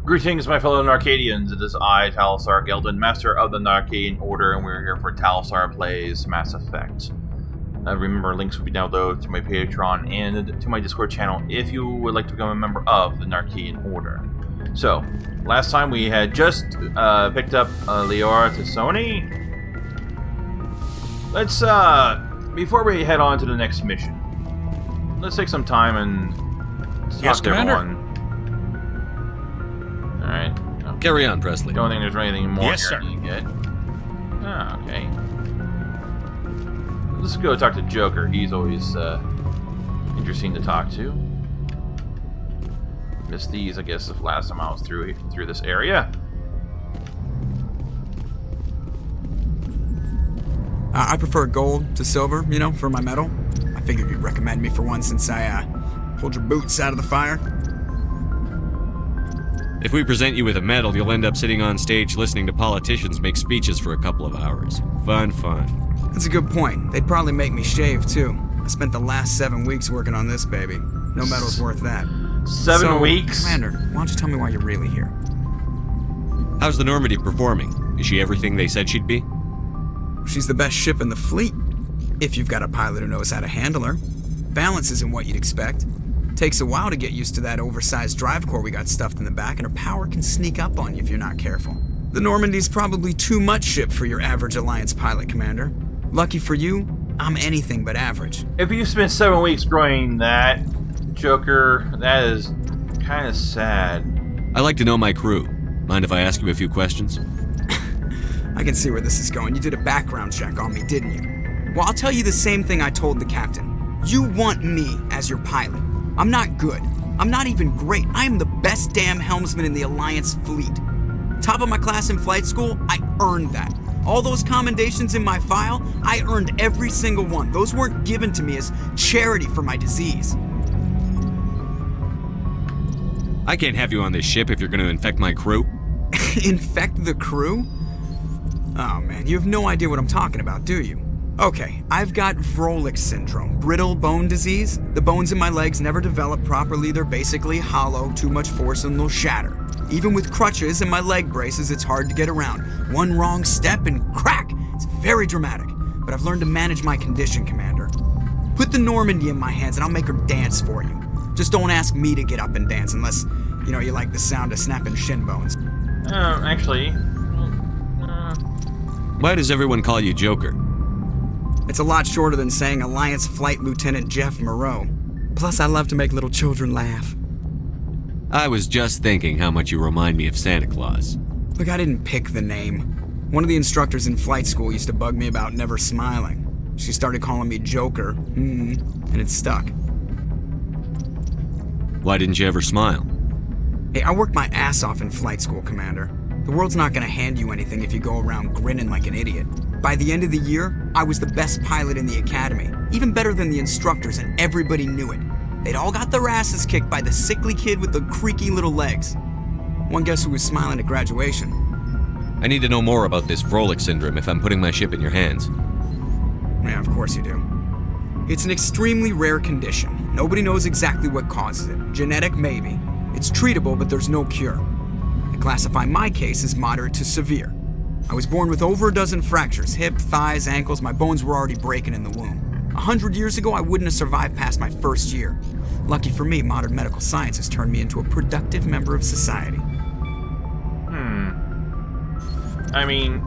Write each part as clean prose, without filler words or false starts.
Greetings, my fellow Narcadians. It is I, Talsar, Gelden, Master of the Narcadian Order, and we're here for Talsar Plays Mass Effect. Remember, links will be down below to my Patreon and to my Discord channel if you would like to become a member of the Narcadian Order. So, last time we had just picked up Leora Tassoni. Let's, before we head on to the next mission, let's take some time and talk to everyone. Alright. Okay. Carry on, Presley. Don't think there's anything more Yes, here sir. you get. Ah, okay. Let's go talk to Joker. He's always interesting to talk to. Missed these, I guess, the last time I was through this area. I prefer gold to silver, you know, for my medal. I figured you'd recommend me for one since I pulled your boots out of the fire. If we present you with a medal, you'll end up sitting on stage listening to politicians make speeches for a couple of hours. Fun. That's a good point. They'd probably make me shave, too. I spent the last 7 weeks working on this baby. No medal's worth that. 7 weeks? Commander, why don't you tell me why you're really here? How's the Normandy performing? Is she everything they said she'd be? She's the best ship in the fleet, if you've got a pilot who knows how to handle her. Balance isn't what you'd expect. Takes a while to get used to that oversized drive core we got stuffed in the back, and her power can sneak up on you if you're not careful. The Normandy's probably too much ship for your average Alliance pilot, Commander. Lucky for you, I'm anything but average. If you spent 7 weeks growing that, Joker, that is kind of sad. I like to know my crew. Mind if I ask you a few questions? I can see where this is going. You did a background check on me, didn't you? Well, I'll tell you the same thing I told the captain. You want me as your pilot. I'm not good. I'm not even great. I am the best damn helmsman in the Alliance fleet. Top of my class in flight school, I earned that. All those commendations in my file, I earned every single one. Those weren't given to me as charity for my disease. I can't have you on this ship if you're going to infect my crew. Infect the crew? Oh man, you have no idea what I'm talking about, do you? Okay, I've got Vrolik syndrome, brittle bone disease. The bones in my legs never develop properly. They're basically hollow, too much force and they'll shatter. Even with crutches and my leg braces, it's hard to get around. One wrong step and crack! It's very dramatic, but I've learned to manage my condition, Commander. Put the Normandy in my hands and I'll make her dance for you. Just don't ask me to get up and dance unless, you know, you like the sound of snapping shin bones. Actually... Why does everyone call you Joker? It's a lot shorter than saying Alliance Flight Lieutenant Jeff Moreau. Plus, I love to make little children laugh. I was just thinking how much you remind me of Santa Claus. Look, I didn't pick the name. One of the instructors in flight school used to bug me about never smiling. She started calling me Joker, and it stuck. Why didn't you ever smile? Hey, I worked my ass off in flight school, Commander. The world's not gonna hand you anything if you go around grinning like an idiot. By the end of the year, I was the best pilot in the academy, even better than the instructors, and everybody knew it. They'd all got their asses kicked by the sickly kid with the creaky little legs. One guess who was smiling at graduation? I need to know more about this Vrolik syndrome if I'm putting my ship in your hands. Yeah, of course you do. It's an extremely rare condition. Nobody knows exactly what causes it. Genetic, maybe. It's treatable, but there's no cure. I classify my case as moderate to severe. I was born with over a dozen fractures, hip, thighs, ankles. My bones were already breaking in the womb. 100 years ago, I wouldn't have survived past my first year. Lucky for me, modern medical science has turned me into a productive member of society. I mean,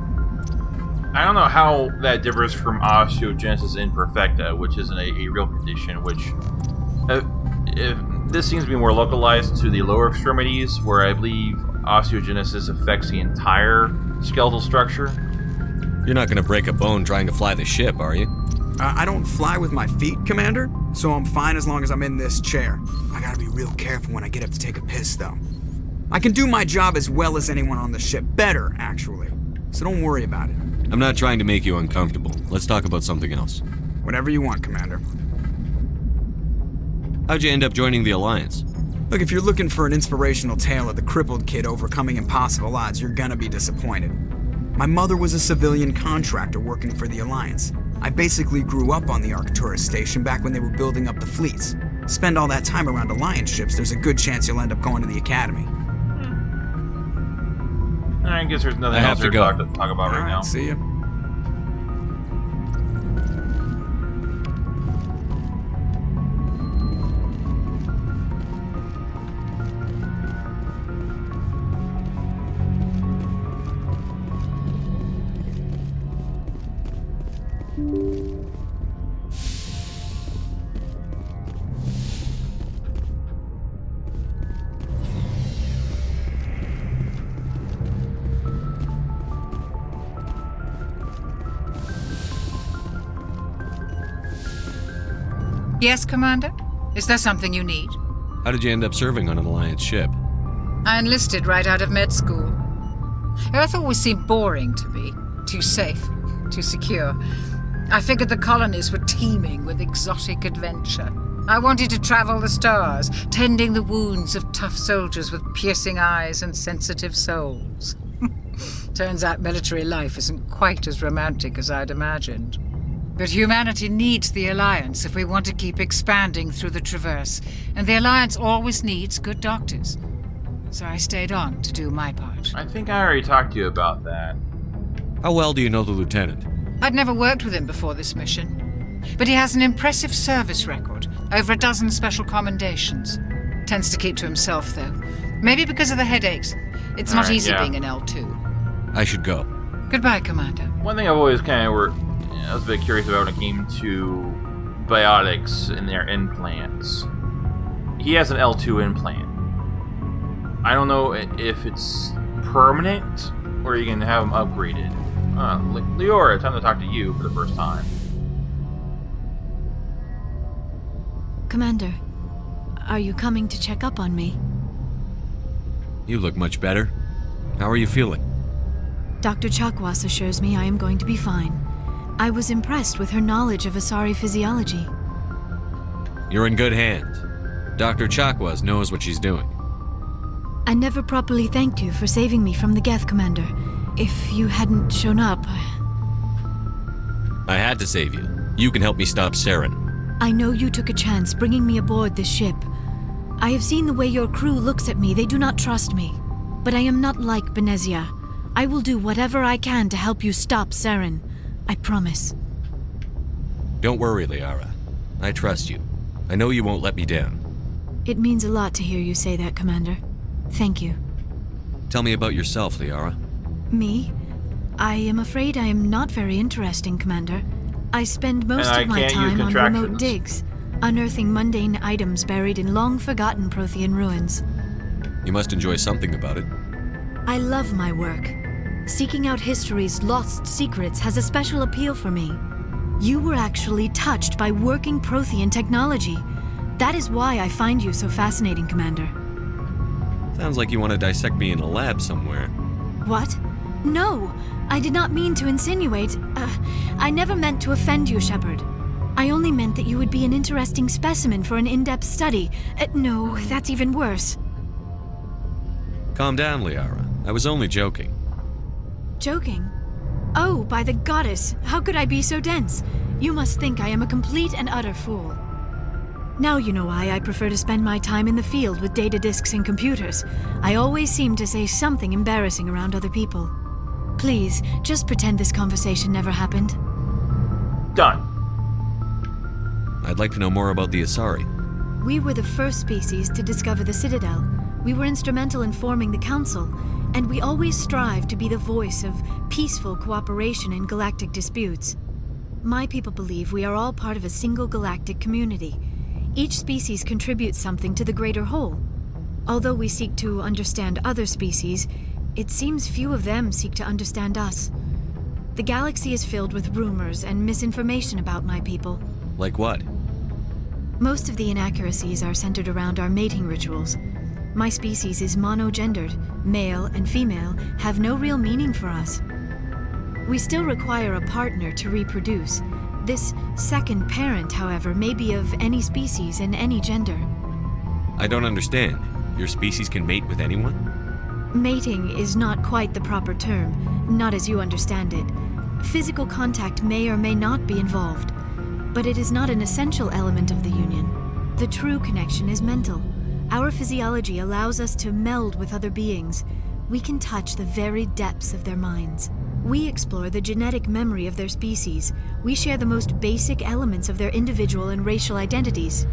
I don't know how that differs from osteogenesis imperfecta, which is a real condition, which... if this seems to be more localized to the lower extremities, where I believe osteogenesis affects the entire skeletal structure. You're not going to break a bone trying to fly the ship, are you? I don't fly with my feet, Commander, so I'm fine as long as I'm in this chair. I gotta be real careful when I get up to take a piss, though. I can do my job as well as anyone on the ship. Better, actually. So don't worry about it. I'm not trying to make you uncomfortable. Let's talk about something else. Whatever you want, Commander. How'd you end up joining the Alliance? Look, if you're looking for an inspirational tale of the crippled kid overcoming impossible odds, you're gonna be disappointed. My mother was a civilian contractor working for the Alliance. I basically grew up on the Arcturus station back when they were building up the fleets. Spend all that time around Alliance ships, there's a good chance you'll end up going to the Academy. I guess there's nothing I have else to to go. talk about right now. See ya. Yes, Commander? Is there something you need? How did you end up serving on an Alliance ship? I enlisted right out of med school. Earth always seemed boring to me. Too safe, too secure. I figured the colonies were teeming with exotic adventure. I wanted to travel the stars, tending the wounds of tough soldiers with piercing eyes and sensitive souls. Turns out military life isn't quite as romantic as I'd imagined. But humanity needs the Alliance if we want to keep expanding through the Traverse, and the Alliance always needs good doctors. So I stayed on to do my part. I think I already talked to you about that. How well do you know the lieutenant? I'd never worked with him before this mission, but he has an impressive service record, over a dozen special commendations. Tends to keep to himself, though. Maybe because of the headaches. It's not easy being an L2. I should go. Goodbye, Commander. One thing I've always I was a bit curious about when it came to biotics in their implants. He has an L2 implant. I don't know if it's permanent or you can have him upgraded. Leora, time to talk to you for the first time. Commander, are you coming to check up on me? You look much better. How are you feeling? Dr. Chakwas assures me I am going to be fine. I was impressed with her knowledge of Asari physiology. You're in good hands. Dr. Chakwas knows what she's doing. I never properly thanked you for saving me from the Geth, Commander. If you hadn't shown up... I had to save you. You can help me stop Saren. I know you took a chance bringing me aboard this ship. I have seen the way your crew looks at me. They do not trust me. But I am not like Benezia. I will do whatever I can to help you stop Saren. I promise. Don't worry, Liara. I trust you. I know you won't let me down. It means a lot to hear you say that, Commander. Thank you. Tell me about yourself, Liara. Me? I am afraid I am not very interesting, Commander. I spend most of my time on remote digs, unearthing mundane items buried in long-forgotten Prothean ruins. You must enjoy something about it. I love my work. Seeking out history's lost secrets has a special appeal for me. You were actually touched by working Prothean technology. That is why I find you so fascinating, Commander. Sounds like you want to dissect me in a lab somewhere. What? No, I did not mean to insinuate. I never meant to offend you, Shepard. I only meant that you would be an interesting specimen for an in-depth study. No, that's even worse. Calm down, Liara. I was only joking. Joking? Oh, by the goddess, how could I be so dense? You must think I am a complete and utter fool. Now you know why I prefer to spend my time in the field with data disks and computers. I always seem to say something embarrassing around other people. Please, just pretend this conversation never happened. Done. I'd like to know more about the Asari. We were the first species to discover the Citadel. We were instrumental in forming the Council, and we always strive to be the voice of peaceful cooperation in galactic disputes. My people believe we are all part of a single galactic community. Each species contributes something to the greater whole. Although we seek to understand other species, it seems few of them seek to understand us. The galaxy is filled with rumors and misinformation about my people. Like what? Most of the inaccuracies are centered around our mating rituals. My species is monogendered. Male and female have no real meaning for us. We still require a partner to reproduce. This second parent, however, may be of any species and any gender. I don't understand. Your species can mate with anyone? Mating is not quite the proper term, not as you understand it. Physical contact may or may not be involved, but it is not an essential element of the union. The true connection is mental. Our physiology allows us to meld with other beings. We can touch the very depths of their minds. We explore the genetic memory of their species. We share the most basic elements of their individual and racial identities.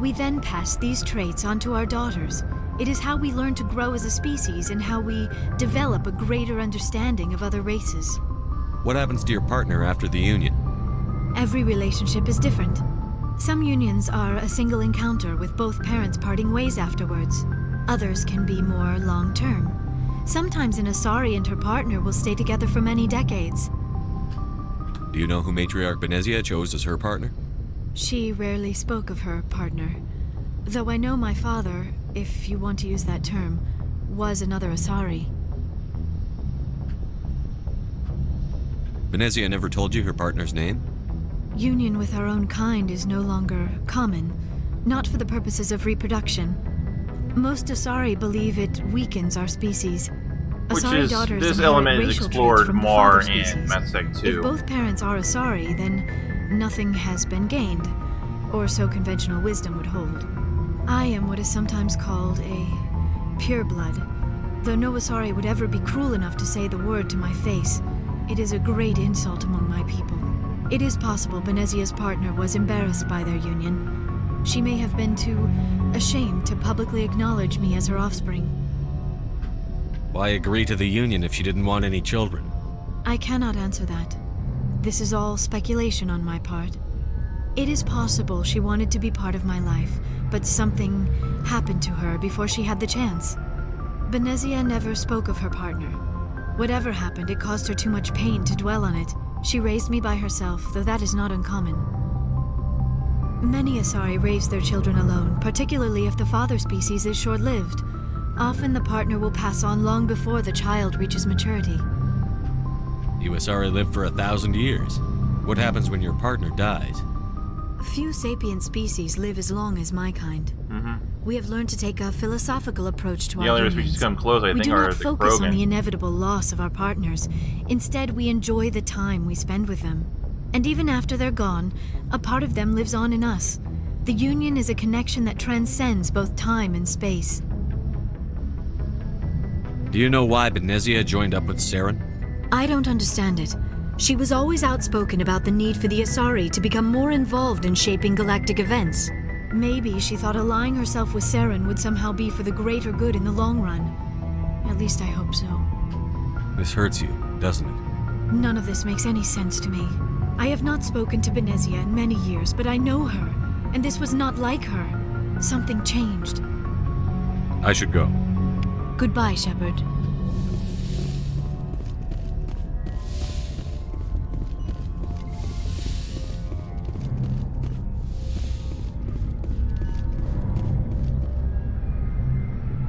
We then pass these traits on to our daughters. It is how we learn to grow as a species and how we develop a greater understanding of other races. What happens to your partner after the union? Every relationship is different. Some unions are a single encounter with both parents parting ways afterwards. Others can be more long-term. Sometimes an Asari and her partner will stay together for many decades. Do you know who Matriarch Benezia chose as her partner? She rarely spoke of her partner. Though I know my father, if you want to use that term, was another Asari. Benezia never told you her partner's name? Union with our own kind is no longer common, not for the purposes of reproduction. Most Asari believe it weakens our species. Which Asari is, daughters this inherit element is racial traits explored from the more father in species. Mass Effect If 2. both parents are Asari, then nothing has been gained, or so conventional wisdom would hold. I am what is sometimes called a pureblood. Though no Asari would ever be cruel enough to say the word to my face, it is a great insult among my people. It is possible Benezia's partner was embarrassed by their union. She may have been too ashamed to publicly acknowledge me as her offspring. Why agree to the union if she didn't want any children? I cannot answer that. This is all speculation on my part. It is possible she wanted to be part of my life, but something happened to her before she had the chance. Benezia never spoke of her partner. Whatever happened, it caused her too much pain to dwell on it. She raised me by herself, though that is not uncommon. Many Asari raise their children alone, particularly if the father species is short-lived. Often the partner will pass on long before the child reaches maturity. You Asari live for 1,000 years. What happens when your partner dies? Few sapient species live as long as my kind. We have learned to take a philosophical approach to The our only unions. species come close, I We think, do are not the focus on the Krogan. inevitable loss of our partners. Instead, we enjoy the time we spend with them. And even after they're gone, a part of them lives on in us. The union is a connection that transcends both time and space. Do you know why Benezia joined up with Saren? I don't understand it. She was always outspoken about the need for the Asari to become more involved in shaping galactic events. Maybe she thought allying herself with Saren would somehow be for the greater good in the long run. At least I hope so. This hurts you, doesn't it? None of this makes any sense to me. I have not spoken to Benezia in many years, but I know her, and this was not like her. Something changed. I should go. Goodbye, Shepard.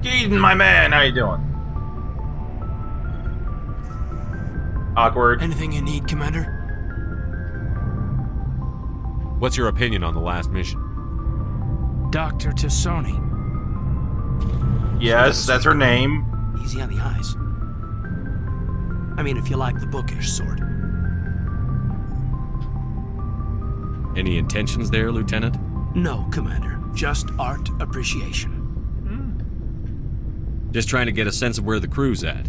Keaton, my man, how you doing? Awkward. Anything you need, Commander? What's your opinion on the last mission? Dr. Tassoni. Yes, that's her name. Easy on the eyes. I mean, if you like the bookish sort. Any intentions there, Lieutenant? No, Commander. Just art appreciation. Just trying to get a sense of where the crew's at.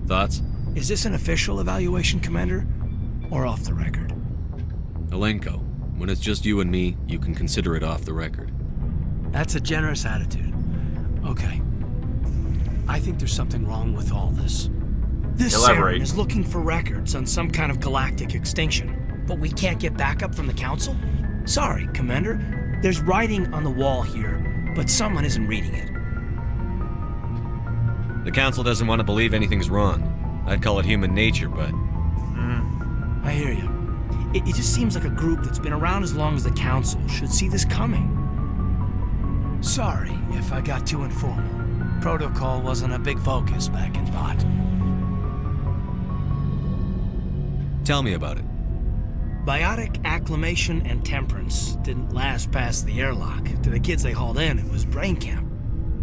Thoughts? Is this an official evaluation, Commander? Or off the record? Alenko, when it's just you and me, you can consider it off the record. That's a generous attitude. Okay. I think there's something wrong with all this. This Elaborate. Saren is looking for records on some kind of galactic extinction, but we can't get backup from the Council? Sorry, Commander. There's writing on the wall here, but someone isn't reading it. The Council doesn't want to believe anything's wrong. I'd call it human nature, but... I hear you. It just seems like a group that's been around as long as the Council should see this coming. Sorry if I got too informal. Protocol wasn't a big focus back in Bot. Tell me about it. Biotic acclimation and temperance didn't last past the airlock. To the kids they hauled in, it was brain camp.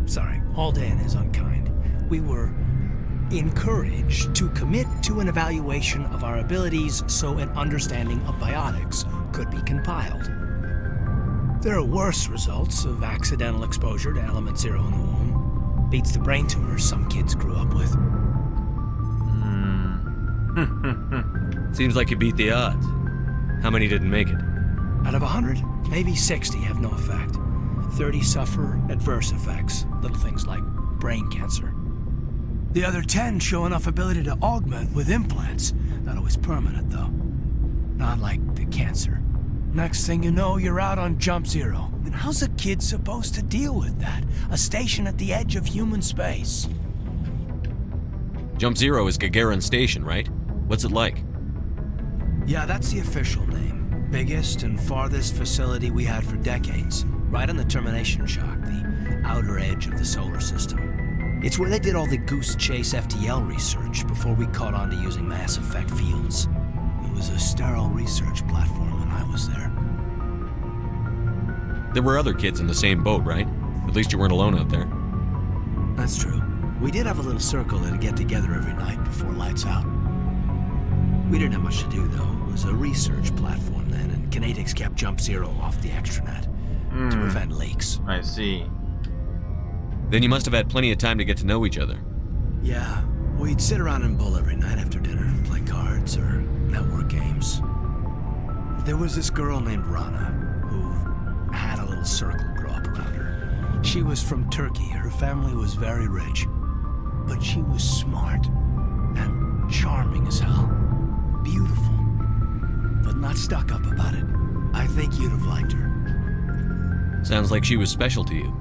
Sorry, hauled in is unkind. We were encouraged to commit to an evaluation of our abilities so an understanding of biotics could be compiled. There are worse results of accidental exposure to element 0 in the womb. Beats the brain tumors some kids grew up with. Seems like you beat the odds. How many didn't make it? Out of 100, maybe 60 have no effect. 30 suffer adverse effects, little things like brain cancer. The other 10 show enough ability to augment with implants. Not always permanent, though. Not like the cancer. Next thing you know, you're out on Jump Zero. I mean, how's a kid supposed to deal with that? A station at the edge of human space. Jump Zero is Gagarin Station, right? What's it like? Yeah, that's the official name. Biggest and farthest facility we had for decades. Right on the termination shock, the outer edge of the solar system. It's where they did all the Goose Chase FTL research before we caught on to using mass effect fields. It was a sterile research platform when I was there. There were other kids in the same boat, right? At least you weren't alone out there. That's true. We did have a little circle that'd get together every night before lights out. We didn't have much to do, though. It was a research platform then, and Kinetics kept Jump Zero off the extranet to prevent leaks. I see. Then you must have had plenty of time to get to know each other. Yeah, we'd sit around and bull every night after dinner, play cards or network games. There was this girl named Rana, who had a little circle grow up around her. She was from Turkey. Her family was very rich. But she was smart and charming as hell. Beautiful, but not stuck up about it. I think you'd have liked her. Sounds like she was special to you.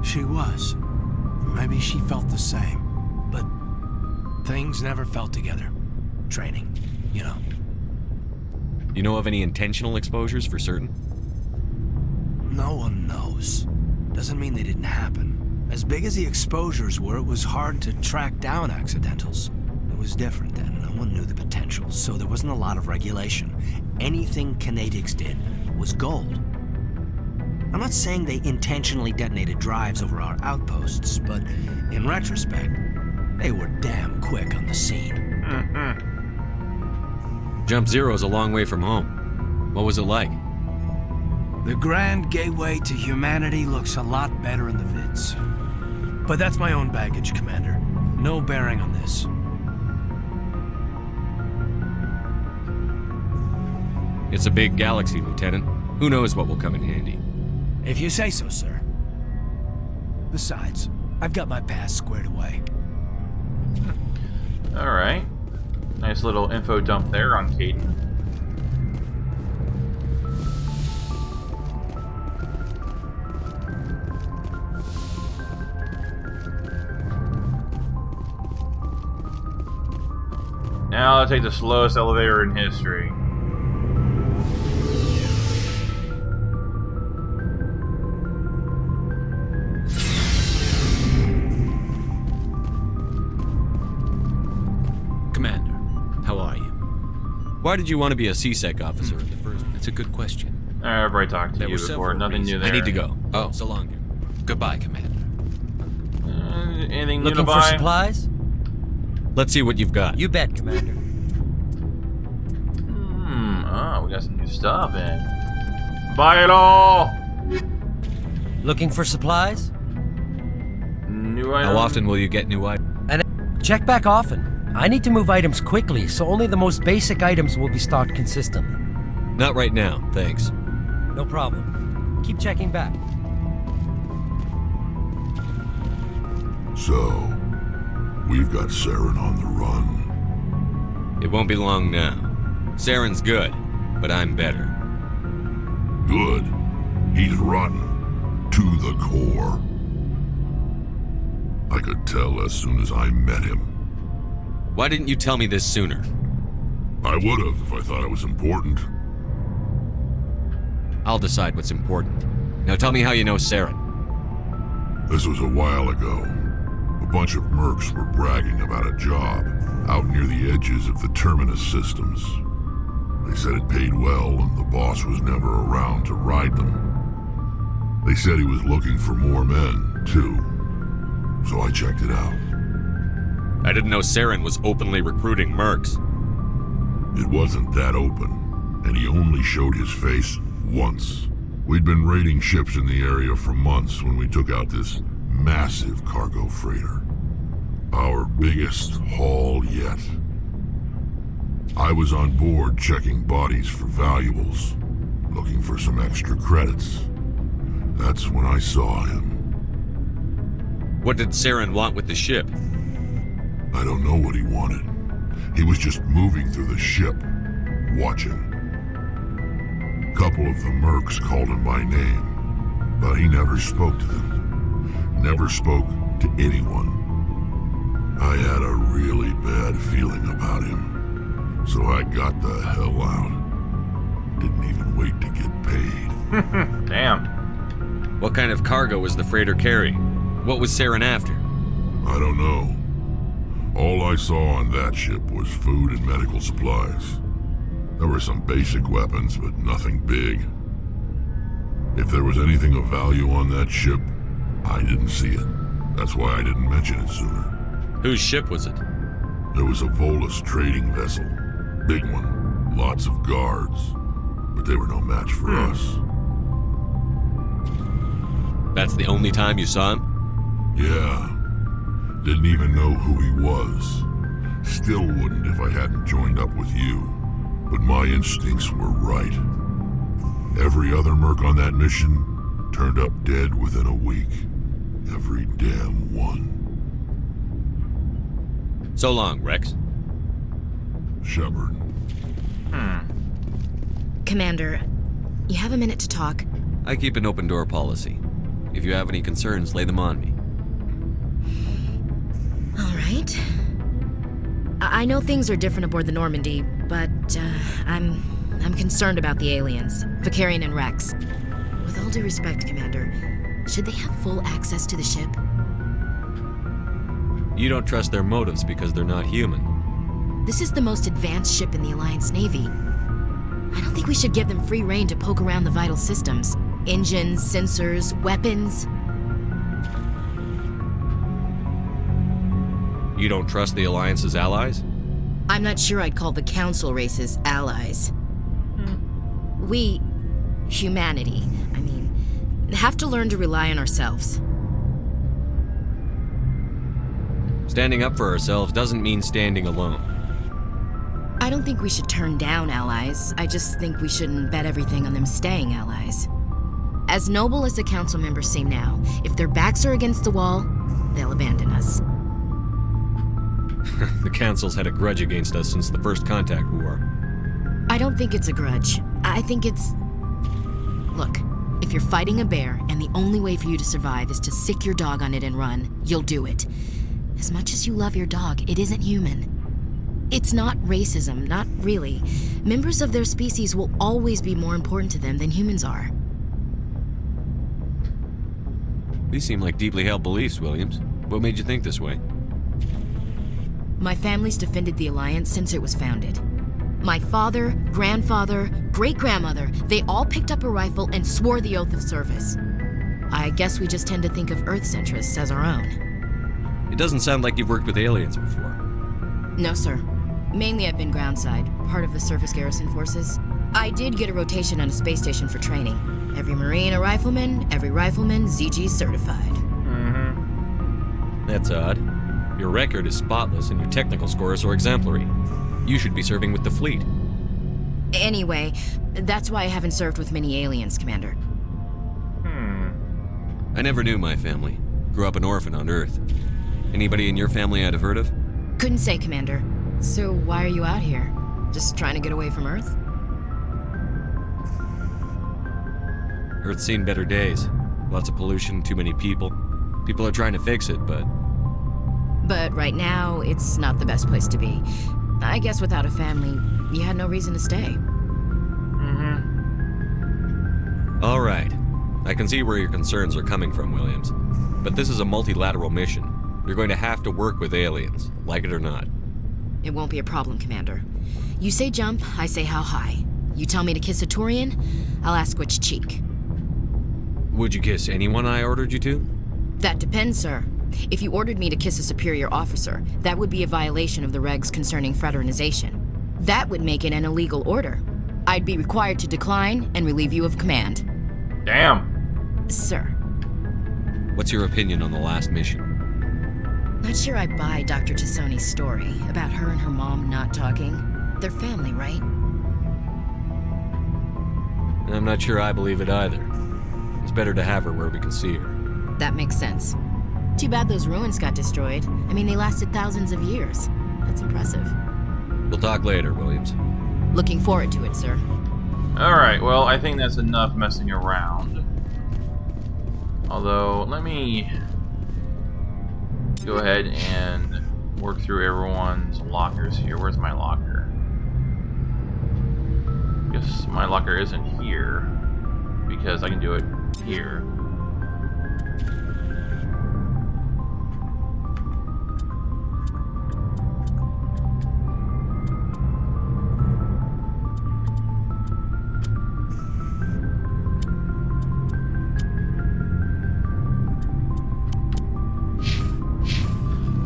She was. Maybe she felt the same. But things never felt together. Training, you know. You know of any intentional exposures for certain? No one knows. Doesn't mean they didn't happen. As big as the exposures were, it was hard to track down accidentals. It was different then. No one knew the potential, so there wasn't a lot of regulation. Anything Kinetics did was gold. I'm not saying they intentionally detonated drives over our outposts, but in retrospect, they were damn quick on the scene. Jump Zero's a long way from home. What was it like? The grand gateway to humanity looks a lot better in the vids. But that's my own baggage, Commander. No bearing on this. It's a big galaxy, Lieutenant. Who knows what will come in handy? If you say so, sir. Besides, I've got my past squared away. Alright. Nice little info dump there on Caden. Now I'll take the slowest elevator in history. Commander, how are you? Why did you want to be a C-Sec officer in the first place? That's a good question. I've already talked to There you were before. several Nothing new reasons. there. I need to go. Oh. So long. Goodbye, Commander. Anything new to Looking for buy? supplies? Let's see what you've got. You bet, Commander. Oh, we got some new stuff in. Buy it all! Looking for supplies? New items. How often will you get new items? Check back often. I need to move items quickly, so only the most basic items will be stocked consistently. Not right now, thanks. No problem. Keep checking back. So, we've got Saren on the run. It won't be long now. Saren's good, but I'm better. Good. He's rotten. To the core. I could tell as soon as I met him. Why didn't you tell me this sooner? I would have if I thought it was important. I'll decide what's important. Now tell me how you know Saren. This was a while ago. A bunch of mercs were bragging about a job out near the edges of the Terminus systems. They said it paid well and the boss was never around to ride them. They said he was looking for more men, too. So I checked it out. I didn't know Saren was openly recruiting mercs. It wasn't that open, and he only showed his face once. We'd been raiding ships in the area for months when we took out this massive cargo freighter. Our biggest haul yet. I was on board checking bodies for valuables, looking for some extra credits. That's when I saw him. What did Saren want with the ship? I don't know what he wanted. He was just moving through the ship, watching. Couple of the mercs called him by name, but he never spoke to them. Never spoke to anyone. I had a really bad feeling about him, so I got the hell out. Didn't even wait to get paid. Damn. What kind of cargo was the freighter carrying? What was Saren after? I don't know. All I saw on that ship was food and medical supplies. There were some basic weapons, but nothing big. If there was anything of value on that ship, I didn't see it. That's why I didn't mention it sooner. Whose ship was it? There was a Volus trading vessel. Big one. Lots of guards. But they were no match for us. That's the only time you saw him? Yeah. Didn't even know who he was. Still wouldn't if I hadn't joined up with you. But my instincts were right. Every other merc on that mission turned up dead within a week. Every damn one. So long, Rex. Shepard. Commander, you have a minute to talk? I keep an open door policy. If you have any concerns, lay them on me. All right. I know things are different aboard the Normandy, but I'm concerned about the aliens, Vicarian and Rex. With all due respect, Commander, should they have full access to the ship? You don't trust their motives because they're not human. This is the most advanced ship in the Alliance Navy. I don't think we should give them free rein to poke around the vital systems. Engines, sensors, weapons. You don't trust the Alliance's allies? I'm not sure I'd call the Council races allies. We, humanity, have to learn to rely on ourselves. Standing up for ourselves doesn't mean standing alone. I don't think we should turn down allies. I just think we shouldn't bet everything on them staying allies. As noble as the Council members seem now, if their backs are against the wall, they'll abandon us. The Council's had a grudge against us since the First Contact War. I don't think it's a grudge. I think it's... Look, if you're fighting a bear and the only way for you to survive is to sick your dog on it and run, you'll do it. As much as you love your dog, it isn't human. It's not racism, not really. Members of their species will always be more important to them than humans are. These seem like deeply held beliefs, Williams. What made you think this way? My family's defended the Alliance since it was founded. My father, grandfather, great-grandmother, they all picked up a rifle and swore the oath of service. I guess we just tend to think of Earth's interests as our own. It doesn't sound like you've worked with aliens before. No, sir. Mainly I've been groundside, part of the surface garrison forces. I did get a rotation on a space station for training. Every Marine a rifleman, every rifleman ZG certified. That's odd. Your record is spotless and your technical scores are exemplary. You should be serving with the fleet. Anyway, that's why I haven't served with many aliens, Commander. I never knew my family. Grew up an orphan on Earth. Anybody in your family I'd have heard of? Couldn't say, Commander. So why are you out here? Just trying to get away from Earth? Earth's seen better days. Lots of pollution, too many people. People are trying to fix it, but... But right now, it's not the best place to be. I guess without a family, you had no reason to stay. All right. I can see where your concerns are coming from, Williams. But this is a multilateral mission. You're going to have to work with aliens, like it or not. It won't be a problem, Commander. You say jump, I say how high. You tell me to kiss a Turian, I'll ask which cheek. Would you kiss anyone I ordered you to? That depends, sir. If you ordered me to kiss a superior officer, that would be a violation of the regs concerning fraternization. That would make it an illegal order. I'd be required to decline and relieve you of command. Damn. Sir. What's your opinion on the last mission? Not sure I buy Dr. Tassoni's story about her and her mom not talking. They're family, right? I'm not sure I believe it either. It's better to have her where we can see her. That makes sense. Too bad those ruins got destroyed. I mean, they lasted thousands of years. That's impressive. We'll talk later, Williams. Looking forward to it, sir. Alright, well, I think that's enough messing around. Although, let me go ahead and work through everyone's lockers here. Where's my locker? I guess my locker isn't here, because I can do it here.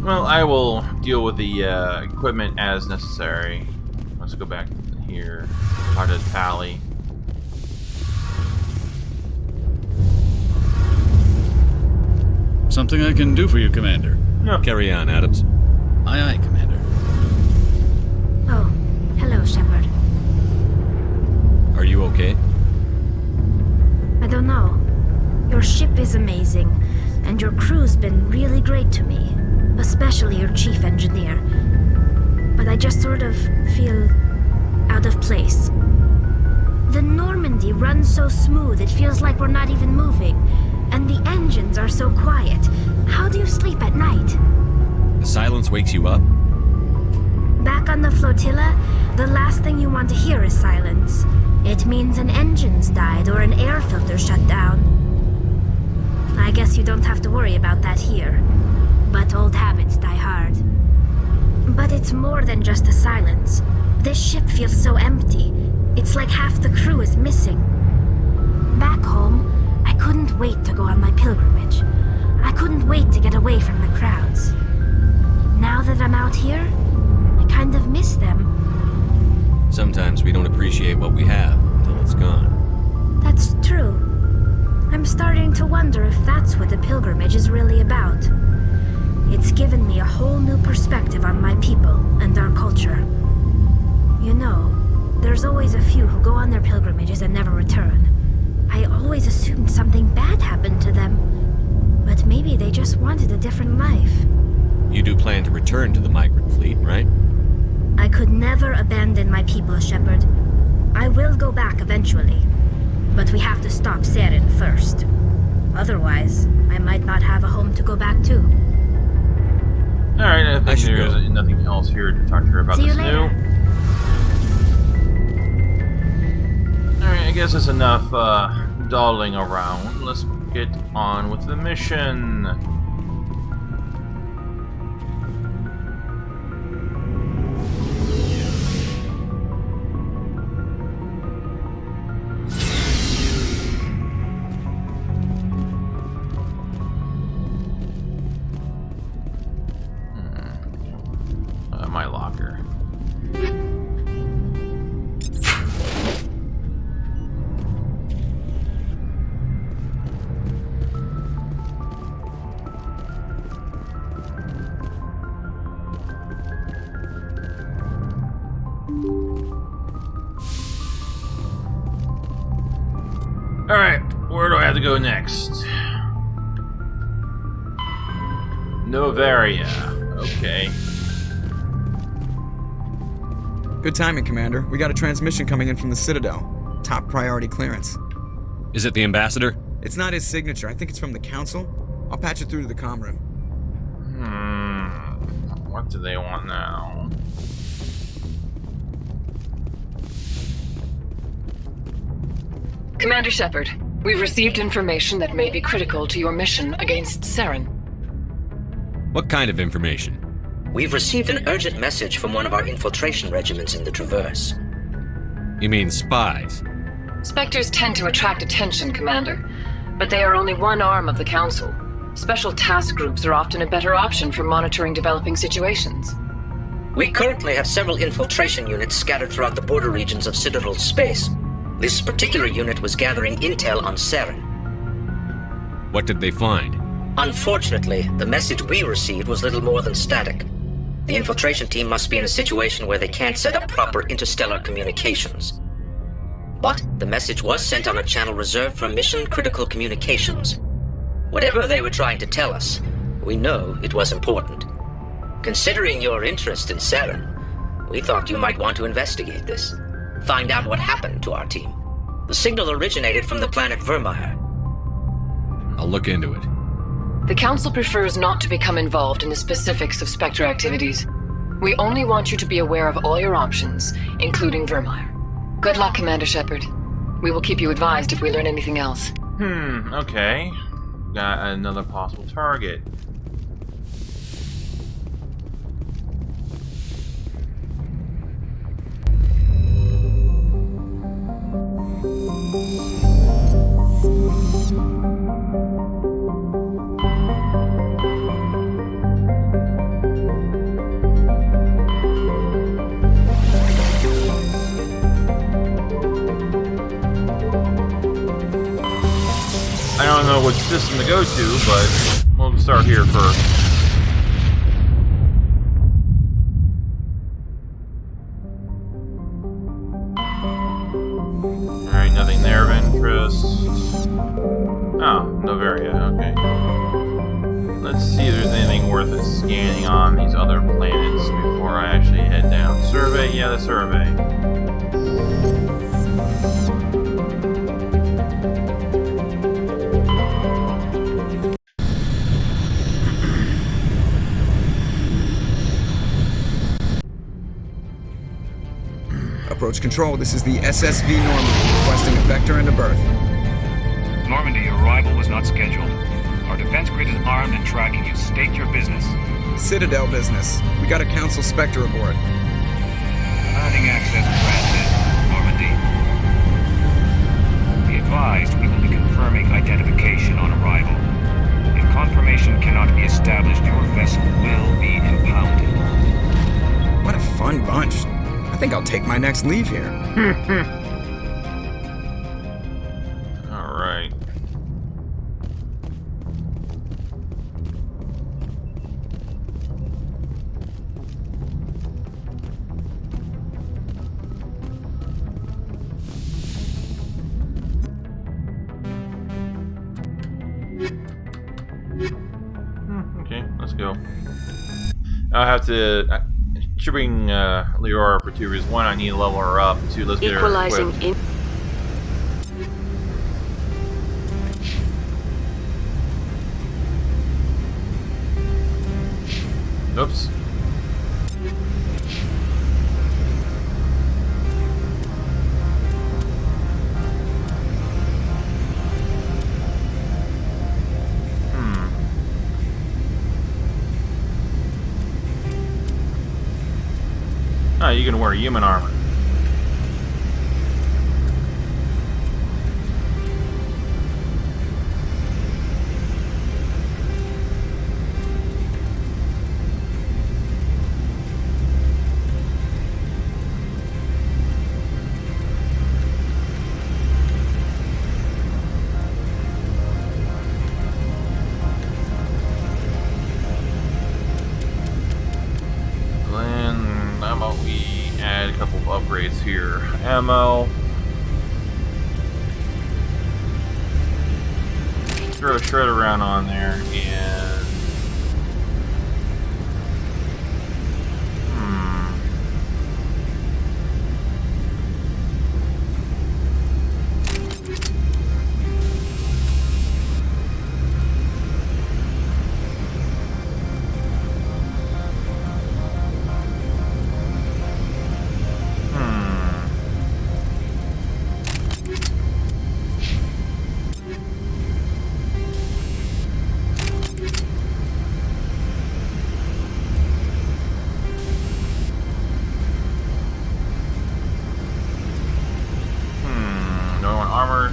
Well, I will deal with the equipment as necessary. Let's go back here. Talk to Tally. Something I can do for you, Commander. No. Carry on, Adams. Aye, aye, Commander. Oh, hello, Shepard. Are you okay? I don't know. Your ship is amazing, and your crew's been really great to me, especially your chief engineer. But I just sort of feel out of place. The Normandy runs so smooth it feels like we're not even moving, and the engines are so quiet. How do you sleep at night? The silence wakes you up? Back on the flotilla, the last thing you want to hear is silence. It means an engine's died or an air filter shut down. I guess you don't have to worry about that here. But old habits die hard. But it's more than just the silence. This ship feels so empty. It's like half the crew is missing. Back home, I couldn't wait to go on my pilgrimage. I couldn't wait to get away from the crowds. Now that I'm out here, I kind of miss them. Sometimes we don't appreciate what we have until it's gone. That's true. I'm starting to wonder if that's what the pilgrimage is really about. It's given me a whole new perspective on my people and our culture. You know, there's always a few who go on their pilgrimages and never return. I always assumed something bad happened to them. But maybe they just wanted a different life. You do plan to return to the migrant fleet, right? I could never abandon my people, Shepard. I will go back eventually. But we have to stop Saren first. Otherwise, I might not have a home to go back to. Alright, I think should there's go. nothing else here to talk to her about. See you this later. Alright, I guess it's enough dawdling around. Let's get on with the mission. My locker. Alright, where do I have to go next? Novaria. Okay. Good timing, Commander. We got a transmission coming in from the Citadel. Top priority clearance. Is it the ambassador? It's not his signature. I think it's from the Council. I'll patch it through to the comm room. What do they want now? Commander Shepard, we've received information that may be critical to your mission against Saren. What kind of information? We've received an urgent message from one of our infiltration regiments in the Traverse. You mean spies? Spectres tend to attract attention, Commander, but they are only one arm of the Council. Special task groups are often a better option for monitoring developing situations. We currently have several infiltration units scattered throughout the border regions of Citadel space. This particular unit was gathering intel on Saren. What did they find? Unfortunately, the message we received was little more than static. The infiltration team must be in a situation where they can't set up proper interstellar communications. But the message was sent on a channel reserved for mission-critical communications. Whatever they were trying to tell us, we know it was important. Considering your interest in Saren, we thought you might want to investigate this. Find out what happened to our team. The signal originated from the planet Vermeer. I'll look into it. The Council prefers not to become involved in the specifics of Spectre activities. We only want you to be aware of all your options, including Vermeer. Good luck, Commander Shepard. We will keep you advised if we learn anything else. Okay. Got another possible target. I don't know what system to go to, but we'll start here first. Alright, nothing there of interest. Oh, Novaria, okay. Let's see if there's anything worth scanning on these other planets before I actually head down. Survey? Yeah, the survey. Approach control, this is the SSV Normandy, requesting a vector and a berth. Normandy, your arrival was not scheduled. Our defense grid is armed and tracking you. State your business. Citadel business. We got a Council Spectre aboard. Granting access granted, Normandy. Be advised, we will be confirming identification on arrival. If confirmation cannot be established, your vessel will be impounded. What a fun bunch. I think I'll take my next leave here. Alright. Okay, let's go. I'll have to... should bring Leora for 2 reasons. 1, I need to level her up. 2, let's get her Equalizing equipped. Oops. Oh, you can wear human armor. How about we add a couple of upgrades here? Ammo. Throw a shredder round on there and...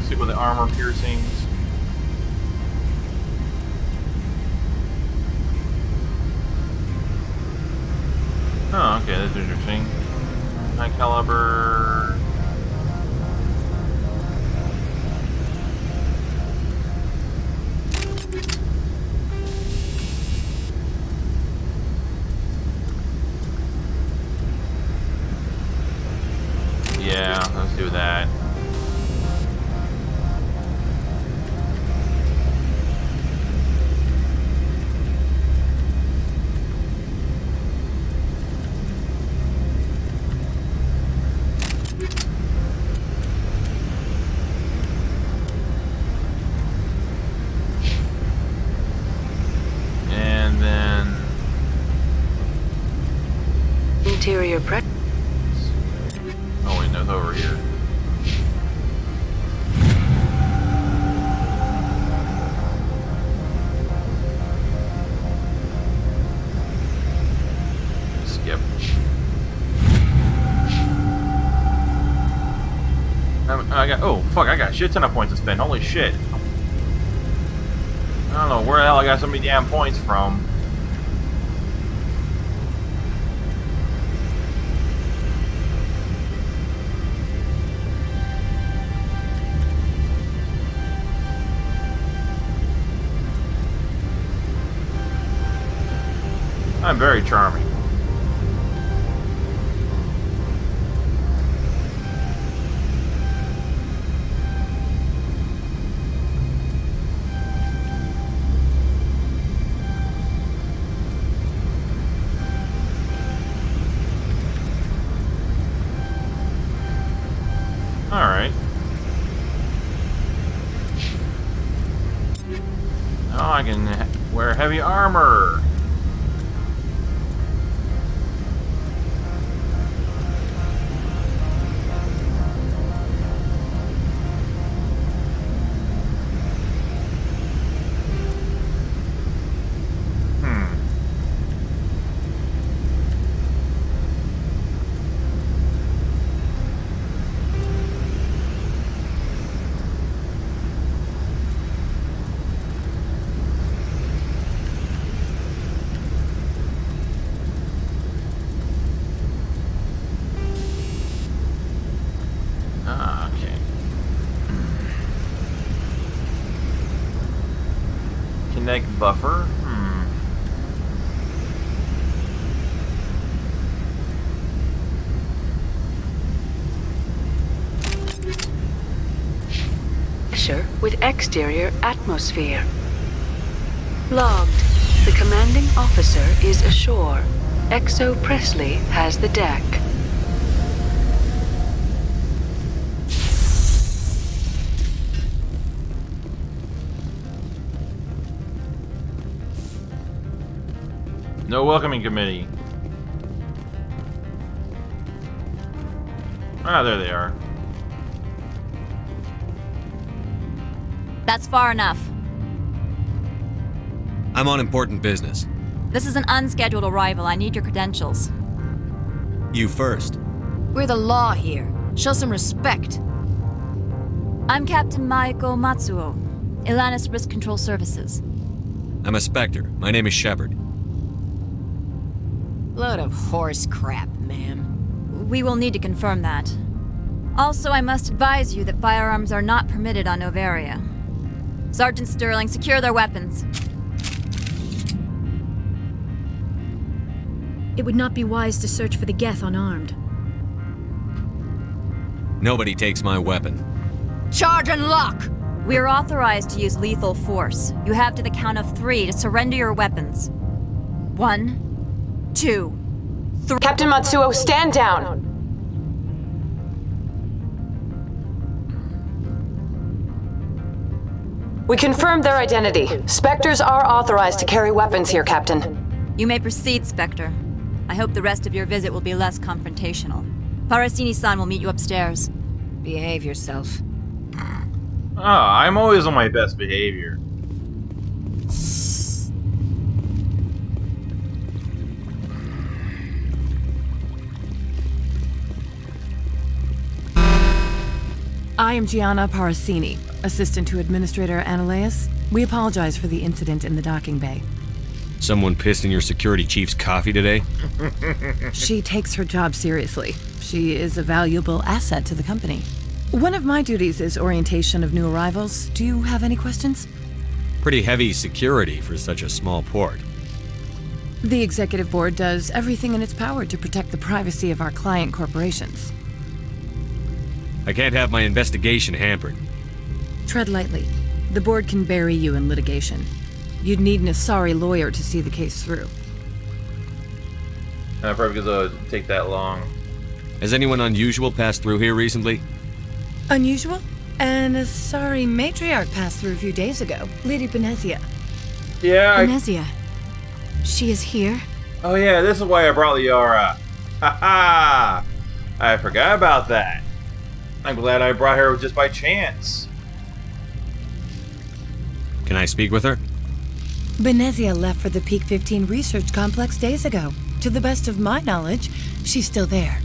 Stick with the armor piercings. Oh, okay, that's interesting. High caliber. that. And then Interior prep. oh wait, no, it's over here. Skip. I got, oh fuck, I got a shit ton of points to spend. Holy shit. I don't know where the hell I got so many damn points from. I'm very charming. Alright. Now I can wear heavy armor. Okay. Connect buffer. Pressure with exterior atmosphere. Logged. The commanding officer is ashore. Exo Presley has the deck. No welcoming committee. Ah, there they are. That's far enough. I'm on important business. This is an unscheduled arrival. I need your credentials. You first. We're the law here. Show some respect. I'm Captain Maiko Matsuo, Ilanis Risk Control Services. I'm a Spectre. My name is Shepard. Load of horse crap, ma'am. We will need to confirm that. Also, I must advise you that firearms are not permitted on Novaria. Sergeant Sterling, secure their weapons. It would not be wise to search for the Geth unarmed. Nobody takes my weapon. Charge and lock! We are authorized to use lethal force. You have to the count of 3 to surrender your weapons. 1, 2, 3. Captain Matsuo, stand down! We confirmed their identity. Spectres are authorized to carry weapons here, Captain. You may proceed, Spectre. I hope the rest of your visit will be less confrontational. Parasini-san will meet you upstairs. Behave yourself. I'm always on my best behavior. I am Gianna Parasini, assistant to Administrator Ananias. We apologize for the incident in the docking bay. Someone pissed in your security chief's coffee today? She takes her job seriously. She is a valuable asset to the company. One of my duties is orientation of new arrivals. Do you have any questions? Pretty heavy security for such a small port. The executive board does everything in its power to protect the privacy of our client corporations. I can't have my investigation hampered. Tread lightly. The board can bury you in litigation. You'd need an Asari lawyer to see the case through. Probably because it would take that long. Has anyone unusual passed through here recently? Unusual? An Asari matriarch passed through a few days ago. Lady Benezia. Yeah. Benezia. She is here? Oh yeah, this is why I brought Liara. Haha! I forgot about that. I'm glad I brought her just by chance. Can I speak with her? Benezia left for the Peak 15 research complex days ago. To the best of my knowledge, she's still there.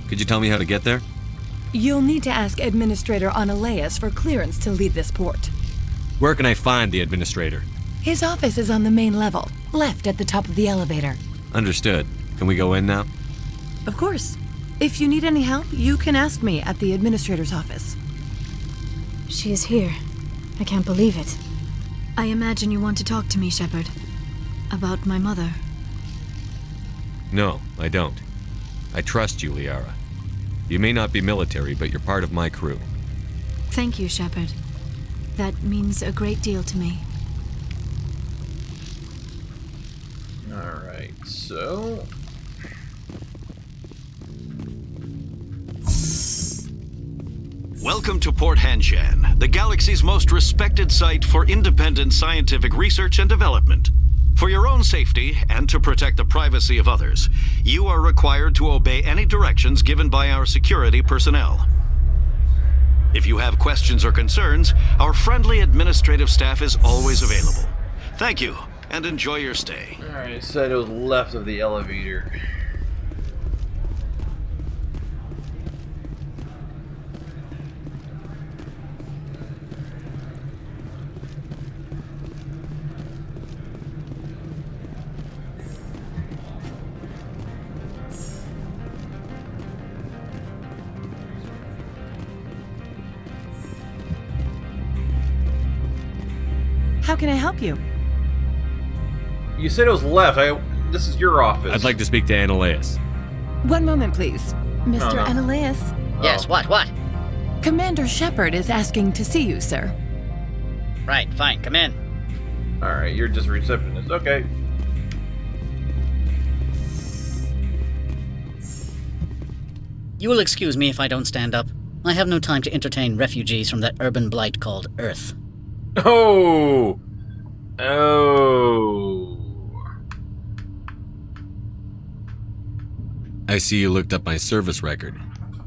Could you tell me how to get there? You'll need to ask Administrator Analeas for clearance to leave this port. Where can I find the administrator? His office is on the main level, left at the top of the elevator. Understood. Can we go in now? Of course. If you need any help, you can ask me at the administrator's office. She is here. I can't believe it. I imagine you want to talk to me, Shepard. About my mother. No, I don't. I trust you, Liara. You may not be military, but you're part of my crew. Thank you, Shepard. That means a great deal to me. Alright, so... Welcome to Port Hanshan, the galaxy's most respected site for independent scientific research and development. For your own safety, and to protect the privacy of others, you are required to obey any directions given by our security personnel. If you have questions or concerns, our friendly administrative staff is always available. Thank you, and enjoy your stay. Alright, it said it was left of the elevator. How can I help you? You said it was left. This is your office. I'd like to speak to Analeas. One moment, please. Mr. no. Analeas. Yes, what? Commander Shepard is asking to see you, sir. Right, fine, come in. Alright, you're just a receptionist. Okay. You will excuse me if I don't stand up. I have no time to entertain refugees from that urban blight called Earth. Oh! I see you looked up my service record.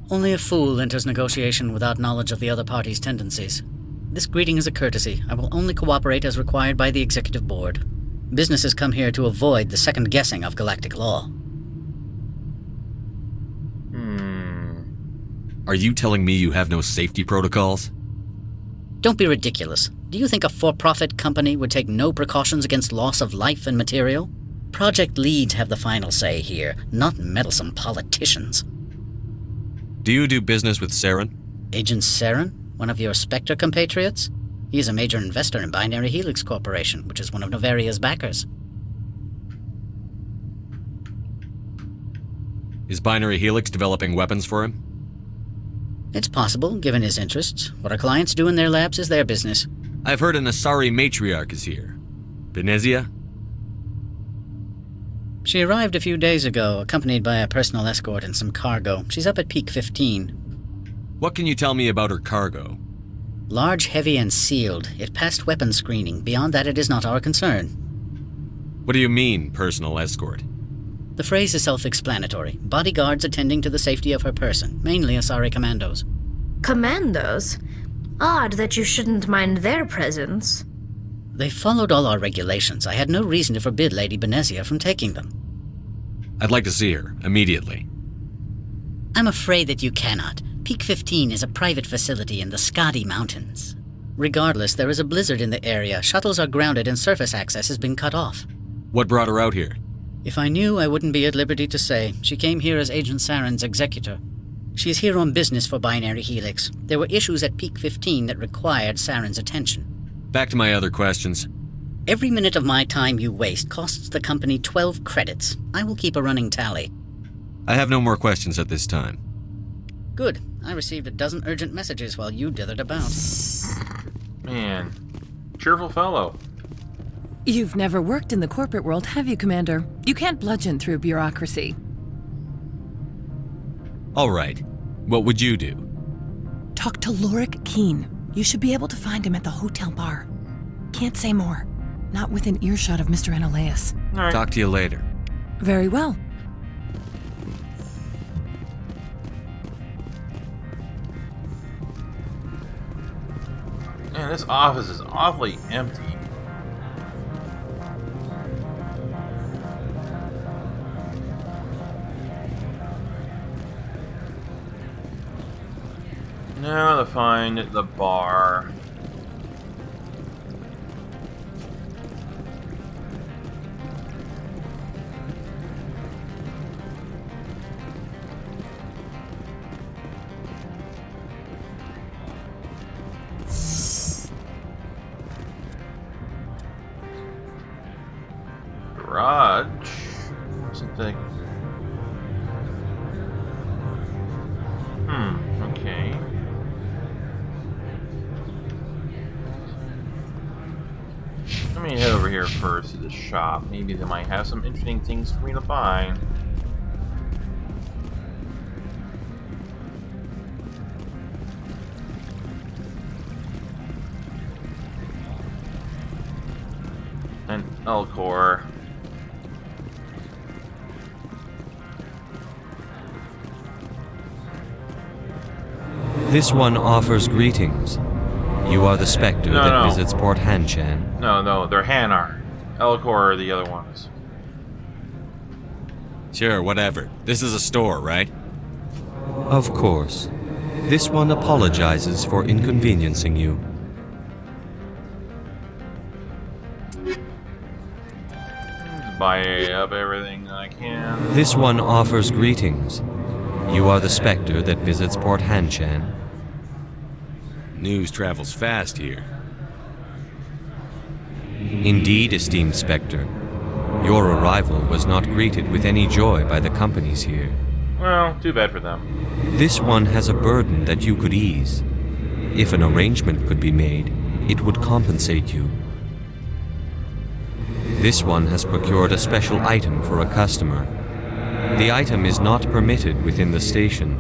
Only a fool enters negotiation without knowledge of the other party's tendencies. This greeting is a courtesy. I will only cooperate as required by the Executive Board. Businesses come here to avoid the second guessing of galactic law. Are you telling me you have no safety protocols? Don't be ridiculous. Do you think a for-profit company would take no precautions against loss of life and material? Project leads have the final say here, not meddlesome politicians. Do you do business with Saren? Agent Saren? One of your Spectre compatriots? He is a major investor in Binary Helix Corporation, which is one of Novaria's backers. Is Binary Helix developing weapons for him? It's possible, given his interests. What our clients do in their labs is their business. I've heard an Asari matriarch is here. Benezia? She arrived a few days ago, accompanied by a personal escort and some cargo. She's up at Peak 15. What can you tell me about her cargo? Large, heavy, and sealed. It passed weapons screening. Beyond that, it is not our concern. What do you mean, personal escort? The phrase is self-explanatory. Bodyguards attending to the safety of her person, mainly Asari commandos. Commandos? Odd that you shouldn't mind their presence. They followed all our regulations. I had no reason to forbid Lady Benezia from taking them. I'd like to see her, immediately. I'm afraid that you cannot. Peak 15 is a private facility in the Skadi Mountains. Regardless, there is a blizzard in the area. Shuttles are grounded and surface access has been cut off. What brought her out here? If I knew, I wouldn't be at liberty to say. She came here as Agent Saren's executor. She's here on business for Binary Helix. There were issues at Peak 15 that required Saren's attention. Back to my other questions. Every minute of my time you waste costs the company 12 credits. I will keep a running tally. I have no more questions at this time. Good. I received a dozen urgent messages while you dithered about. Man, cheerful fellow. You've never worked in the corporate world, have you, Commander? You can't bludgeon through bureaucracy. All right. What would you do? Talk to Lorik Keene. You should be able to find him at the hotel bar. Can't say more. Not within earshot of Mr. Ananias. All right. Talk to you later. Very well. Man, this office is awfully empty. Now to find the bar. Garage. Something. Okay. Let me head over here first to the shop. Maybe they might have some interesting things for me to buy. An Elcor. This one offers greetings. You are the Spectre that visits Port Hanchan. No, they're Hanar. Elcor are the other ones. Sure, whatever. This is a store, right? Of course. This one apologizes for inconveniencing you. Buy up everything I can. This one offers greetings. You are the Spectre that visits Port Hanchan. News travels fast here. Indeed, esteemed Spectre. Your arrival was not greeted with any joy by the companies here. Well, too bad for them. This one has a burden that you could ease. If an arrangement could be made, it would compensate you. This one has procured a special item for a customer. The item is not permitted within the station,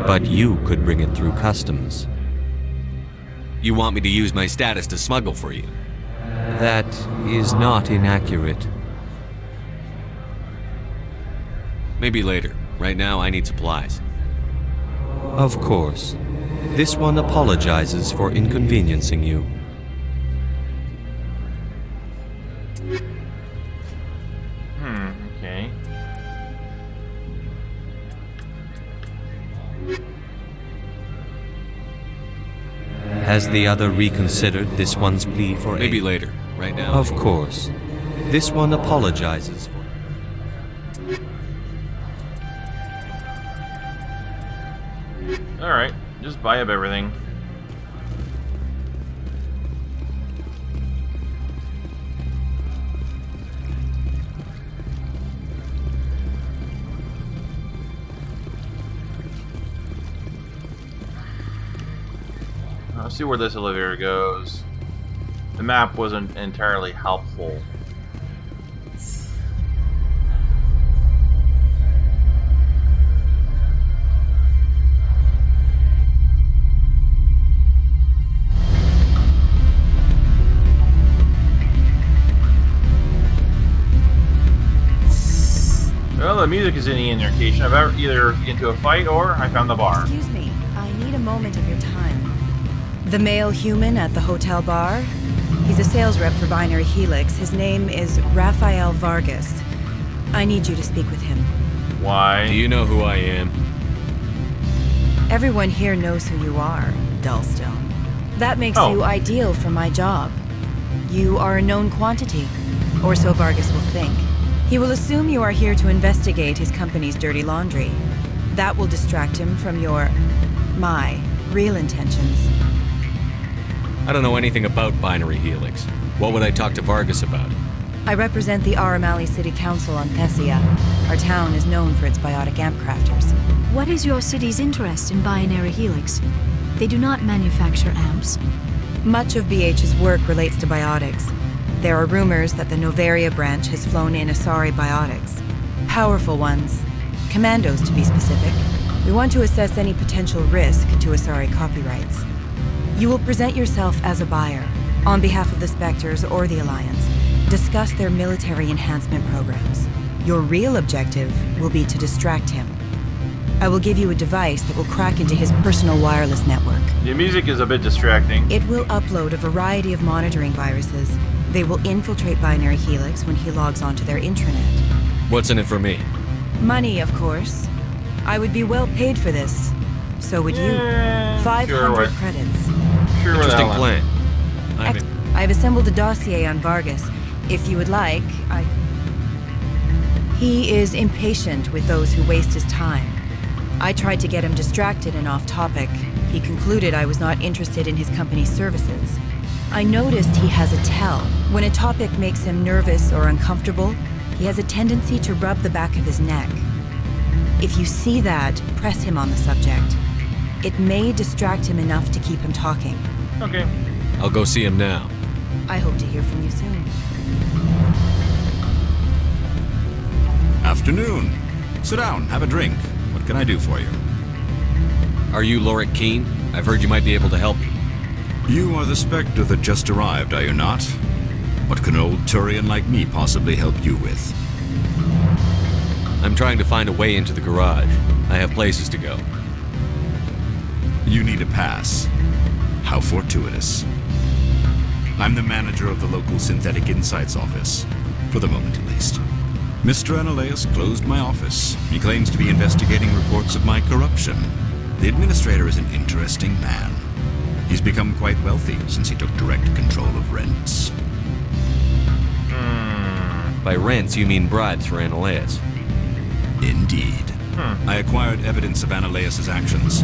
but you could bring it through customs. You want me to use my status to smuggle for you? That is not inaccurate. Maybe later. Right now, I need supplies. Of course. This one apologizes for inconveniencing you. Okay. Has the other reconsidered this one's plea for Maybe aid? later. Right now. Of course. This one apologizes for... Alright, just buy up everything. Let's see where this elevator goes. The map wasn't entirely helpful. Well, the music is in the indication of either into a fight or I found the bar. Excuse me, I need a moment of your time. The male human at the hotel bar? He's a sales rep for Binary Helix. His name is Rafael Vargas. I need you to speak with him. Why? Do you know who I am? Everyone here knows who you are, Dullstone. That makes you ideal for my job. You are a known quantity, or so Vargas will think. He will assume you are here to investigate his company's dirty laundry. That will distract him from my real intentions. I don't know anything about Binary Helix. What would I talk to Vargas about? I represent the Aramali City Council on Thessia. Our town is known for its biotic amp crafters. What is your city's interest in Binary Helix? They do not manufacture amps. Much of BH's work relates to biotics. There are rumors that the Novaria branch has flown in Asari biotics. Powerful ones. Commandos, to be specific. We want to assess any potential risk to Asari copyrights. You will present yourself as a buyer, on behalf of the Spectres or the Alliance. Discuss their military enhancement programs. Your real objective will be to distract him. I will give you a device that will crack into his personal wireless network. The music is a bit distracting. It will upload a variety of monitoring viruses. They will infiltrate Binary Helix when he logs onto their intranet. What's in it for me? Money, of course. I would be well paid for this. So would you. 500 credits. Sure. Interesting plan. I've assembled a dossier on Vargas. If you would like, He is impatient with those who waste his time. I tried to get him distracted and off topic. He concluded I was not interested in his company's services. I noticed he has a tell. When a topic makes him nervous or uncomfortable, he has a tendency to rub the back of his neck. If you see that, press him on the subject. It may distract him enough to keep him talking. Okay. I'll go see him now. I hope to hear from you soon. Afternoon. Sit down, have a drink. What can I do for you? Are you Lorik Keene? I've heard you might be able to help me. You are the Spectre that just arrived, are you not? What can an old Turian like me possibly help you with? I'm trying to find a way into the garage. I have places to go. You need a pass. How fortuitous. I'm the manager of the local Synthetic Insights office. For the moment, at least. Mr. Analeus closed my office. He claims to be investigating reports of my corruption. The administrator is an interesting man. He's become quite wealthy since he took direct control of rents. By rents, you mean bribes for Analeus? Indeed. I acquired evidence of Analeus' actions.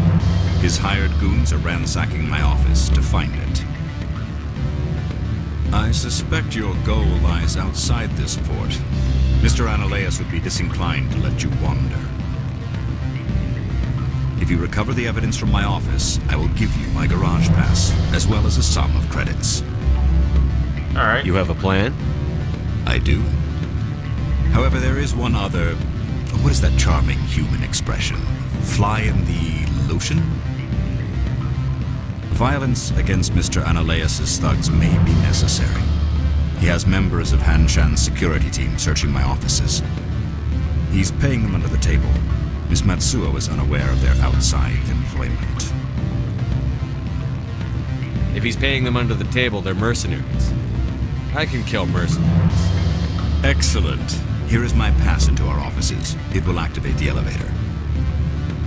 His hired goons are ransacking my office to find it. I suspect your goal lies outside this port. Mr. Analeus would be disinclined to let you wander. If you recover the evidence from my office, I will give you my garage pass, as well as a sum of credits. All right. You have a plan? I do. However, there is one other... What is that charming human expression? Fly in the lotion? Violence against Mr. Analeus' thugs may be necessary. He has members of Han Shan's security team searching my offices. He's paying them under the table. Miss Matsuo is unaware of their outside employment. If he's paying them under the table, they're mercenaries. I can kill mercenaries. Excellent. Here is my pass into our offices. It will activate the elevator.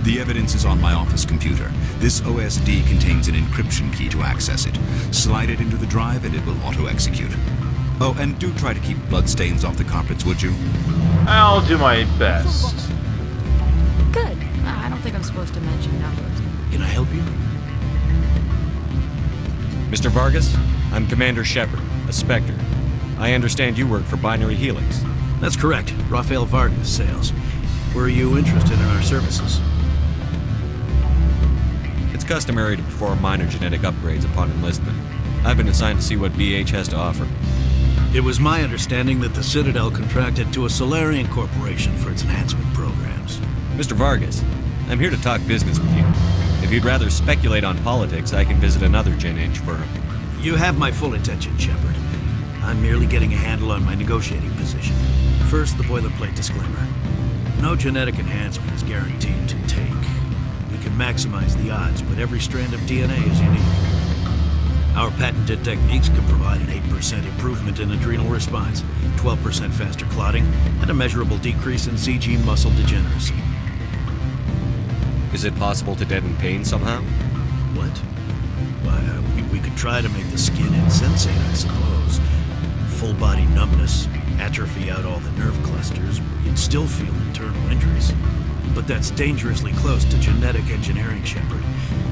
The evidence is on my office computer. This OSD contains an encryption key to access it. Slide it into the drive and it will auto-execute. Oh, and do try to keep bloodstains off the carpets, would you? I'll do my best. Good. I don't think I'm supposed to mention numbers. Can I help you? Mr. Vargas, I'm Commander Shepard, a Spectre. I understand you work for Binary Helix. That's correct. Rafael Vargas, sales. Were you interested in our services? It's customary to perform minor genetic upgrades upon enlistment. I've been assigned to see what BH has to offer. It was my understanding that the Citadel contracted to a Solarian corporation for its enhancement programs. Mr. Vargas, I'm here to talk business with you. If you'd rather speculate on politics, I can visit another Gen H firm. You have my full attention, Shepard. I'm merely getting a handle on my negotiating position. First, the boilerplate disclaimer. No genetic enhancement is guaranteed to take. We can maximize the odds, but every strand of DNA is unique. Our patented techniques can provide an 8% improvement in adrenal response, 12% faster clotting, and a measurable decrease in CG muscle degeneracy. Is it possible to deaden pain somehow? What? Why, we could try to make the skin insensate, I suppose. Full body numbness, atrophy out all the nerve clusters, you'd still feel internal injuries. But that's dangerously close to genetic engineering, Shepard.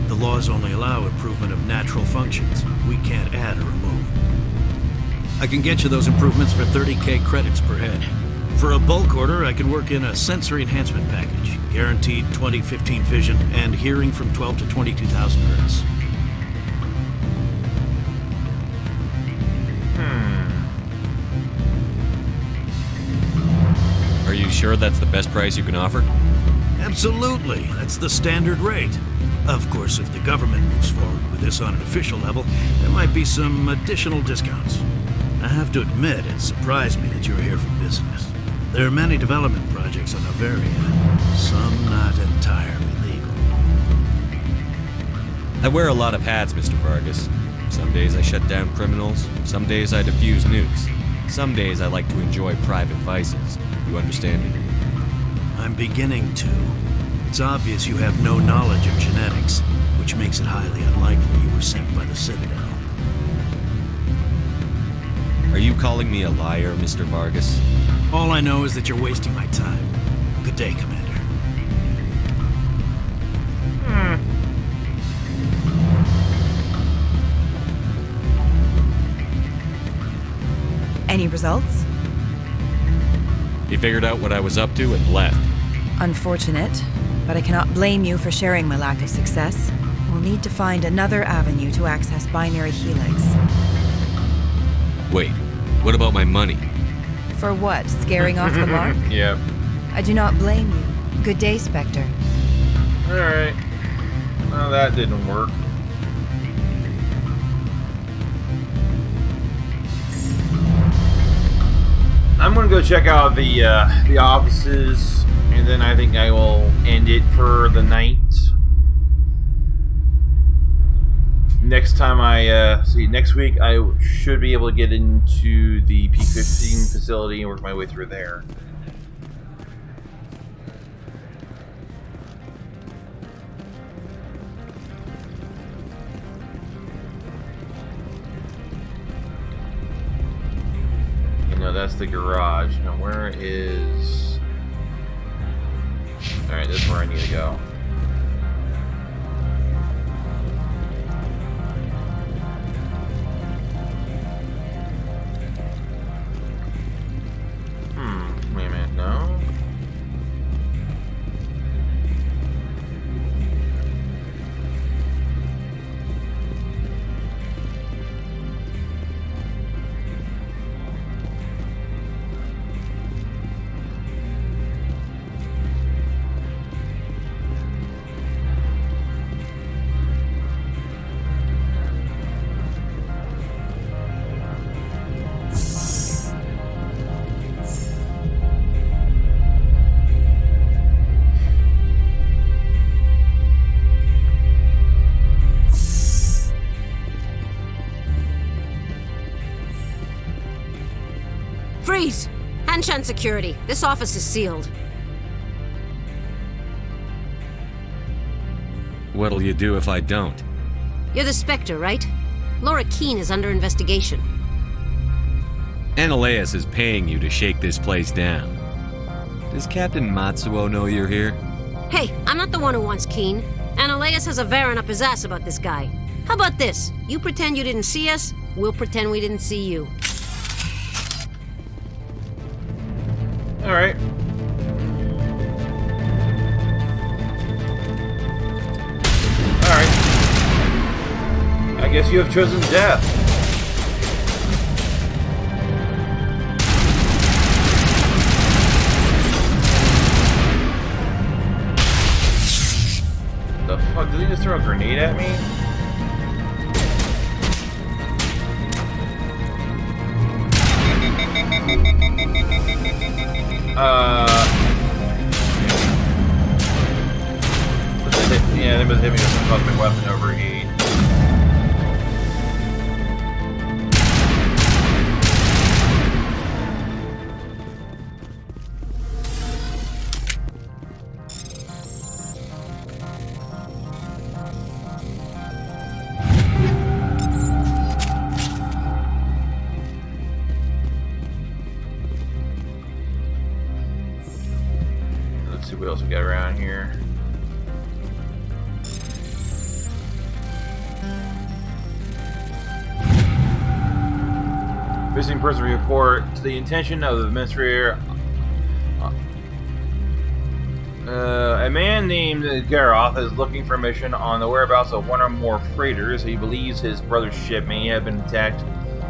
The laws only allow improvement of natural functions. We can't add or remove. I can get you those improvements for 30k credits per head. For a bulk order, I can work in a sensory enhancement package. Guaranteed 20/15 vision and hearing from 12 to 22,000 hertz. Are you sure that's the best price you can offer? Absolutely. That's the standard rate. Of course, if the government moves forward with this on an official level, there might be some additional discounts. I have to admit, it surprised me that you're here for business. There are many development projects on Novaria, some not entirely legal. I wear a lot of hats, Mr. Vargas. Some days I shut down criminals, some days I defuse nukes. Some days I like to enjoy private vices. You understand me? I'm beginning to. It's obvious you have no knowledge of genetics, which makes it highly unlikely you were sent by the Citadel. Are you calling me a liar, Mr. Vargas? All I know is that you're wasting my time. Good day, Commander. Any results? He figured out what I was up to and left. Unfortunate, but I cannot blame you for sharing my lack of success. We'll need to find another avenue to access binary helix. Wait, what about my money? For what? Scaring off the mark? Yep. I do not blame you. Good day, Spectre. Alright. Well, that didn't work. I'm gonna go check out the offices, and then I think I will end it for the night. Next time next week I should be able to get into the P-15 facility and work my way through there. No, that's the garage. Now, where is... Alright, this is where I need to go. Wait a minute, no? Freeze! Hanshan security. This office is sealed. What'll you do if I don't? You're the Spectre, right? Laura Keene is under investigation. Ananias is paying you to shake this place down. Does Captain Matsuo know you're here? Hey, I'm not the one who wants Keene. Ananias has a Varen up his ass about this guy. How about this? You pretend you didn't see us, we'll pretend we didn't see you. Alright. Alright. I guess you have chosen death. The fuck? Did he just throw a grenade at me? Yeah, they must hit me with some fucking weapon overheat. Let's see what else we got around here. Missing person report to the intention of the administrator man named Garoth is looking for mission on the whereabouts of one or more freighters. He believes his brother's ship may have been attacked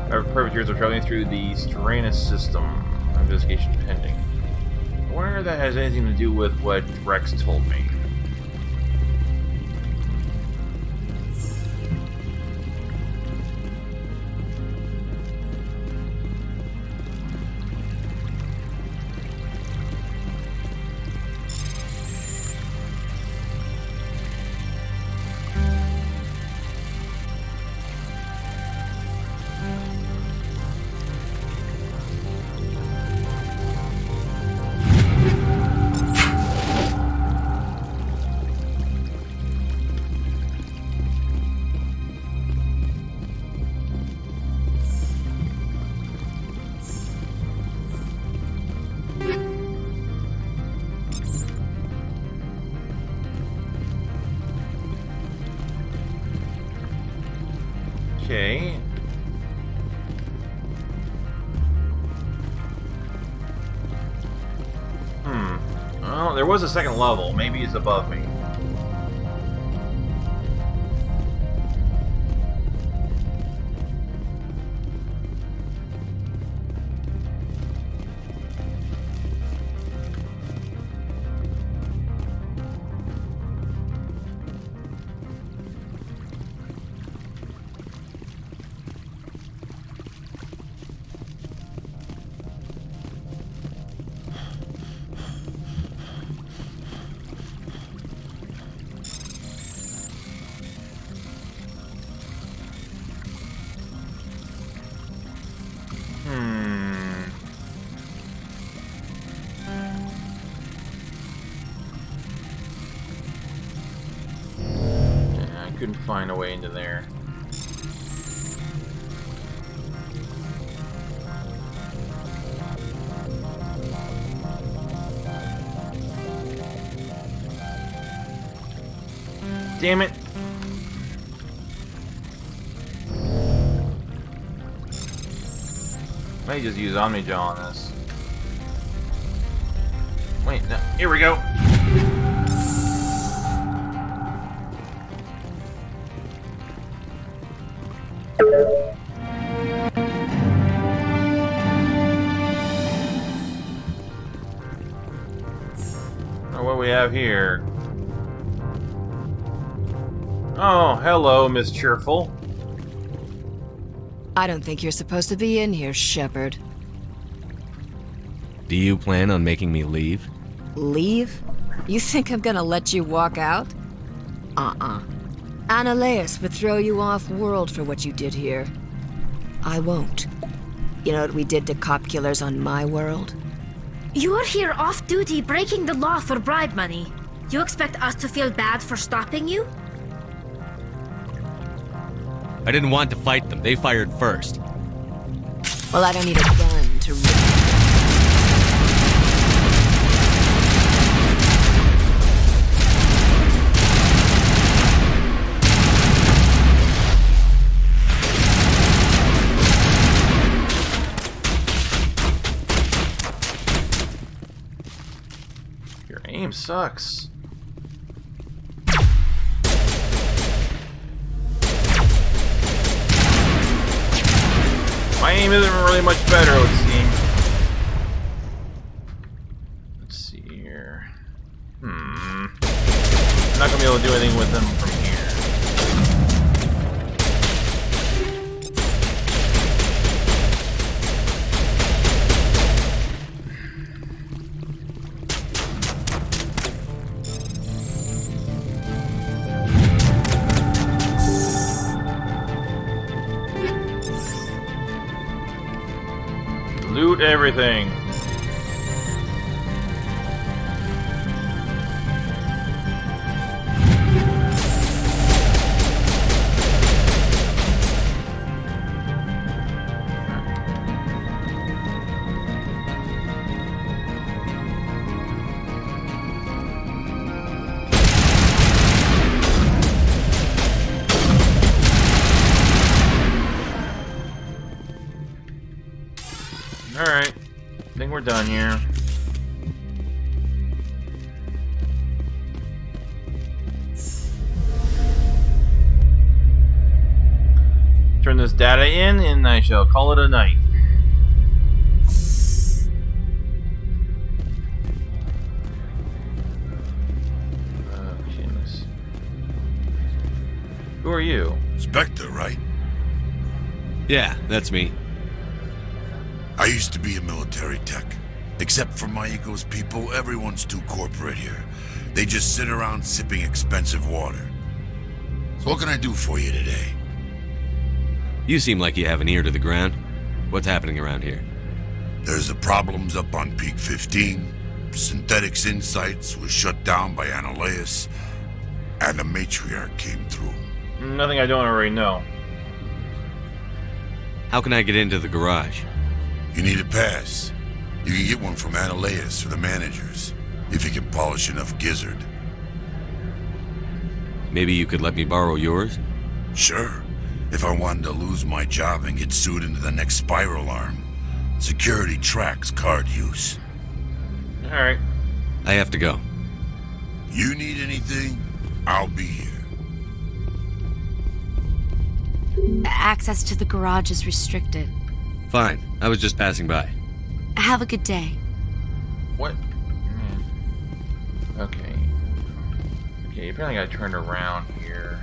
by perpetrators of traveling through the Stranus system. Investigation pending. I wonder if that has anything to do with what Rex told me. Okay. Well, there was a second level. Maybe it's above me. Couldn't find a way into there. Damn it. Might just use Omnijaw on this. Wait, no, here we go. What we have here? Oh, hello, Miss Cheerful. I don't think you're supposed to be in here, Shepard. Do you plan on making me leave? Leave? You think I'm gonna let you walk out? Annaleus would throw you off world for what you did here. I won't. You know what we did to cop killers on my world? You're here off-duty breaking the law for bribe money. You expect us to feel bad for stopping you? I didn't want to fight them. They fired first. Well, I don't need a gun to Your aim sucks. My aim isn't really much better, it would seem. Let's see here. I'm not gonna be able to do anything with them from here. Loot everything. Alright, I think we're done here. turn this data in, and I shall call it a night. Who are you? Spectre, right? Yeah, that's me. I used to be a military tech. Except for my ego's people, everyone's too corporate here. They just sit around sipping expensive water. So what can I do for you today? You seem like you have an ear to the ground. What's happening around here? There's the problems up on Peak 15. Synthetics Insights was shut down by Analeus. And the matriarch came through. Nothing I don't already know. How can I get into the garage? You need a pass. You can get one from Analeus or the managers, if you can polish enough gizzard. Maybe you could let me borrow yours? Sure. If I wanted to lose my job and get sued into the next spiral arm. Security tracks card use. Alright. I have to go. You need anything, I'll be here. Access to the garage is restricted. Fine. I was just passing by. Have a good day. What? Okay. Okay, apparently I turned around here.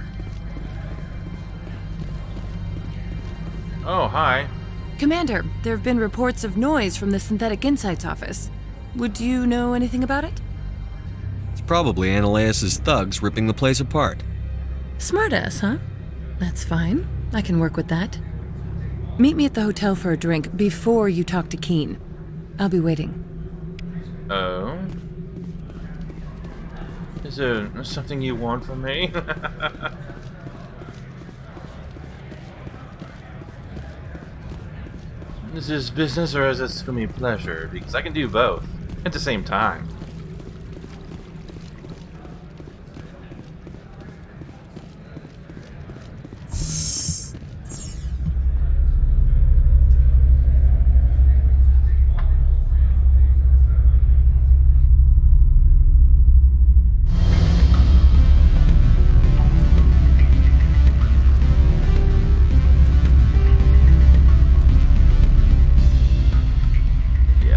Oh, hi. Commander, there have been reports of noise from the Synthetic Insights office. Would you know anything about it? It's probably Analeus' thugs ripping the place apart. Smartass, huh? That's fine. I can work with that. Meet me at the hotel for a drink before you talk to Keen. I'll be waiting. Oh? Is there something you want from me? Is this business or is this gonna be pleasure? Because I can do both at the same time.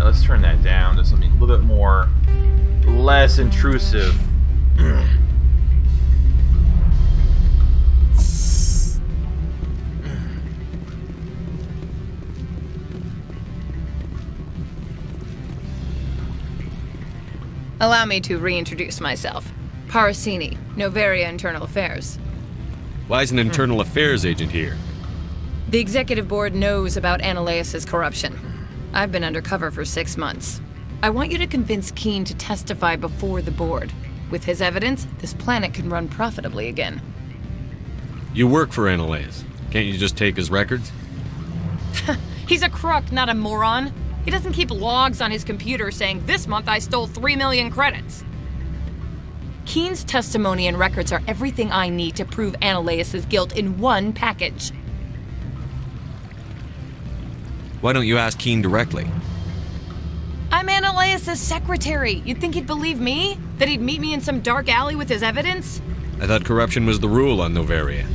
Let's turn that down to something a little bit more, less intrusive. Allow me to reintroduce myself. Parasini, Novaria Internal Affairs. Why is an internal affairs agent here? The executive board knows about Analeus' corruption. I've been undercover for 6 months. I want you to convince Keen to testify before the board. With his evidence, this planet can run profitably again. You work for Analeus. Can't you just take his records? He's a crook, not a moron. He doesn't keep logs on his computer saying, "This month I stole 3 million credits." Keen's testimony and records are everything I need to prove Analeus' guilt in one package. Why don't you ask Keen directly? I'm Analeus' secretary. You'd think he'd believe me? That he'd meet me in some dark alley with his evidence? I thought corruption was the rule on Novaria.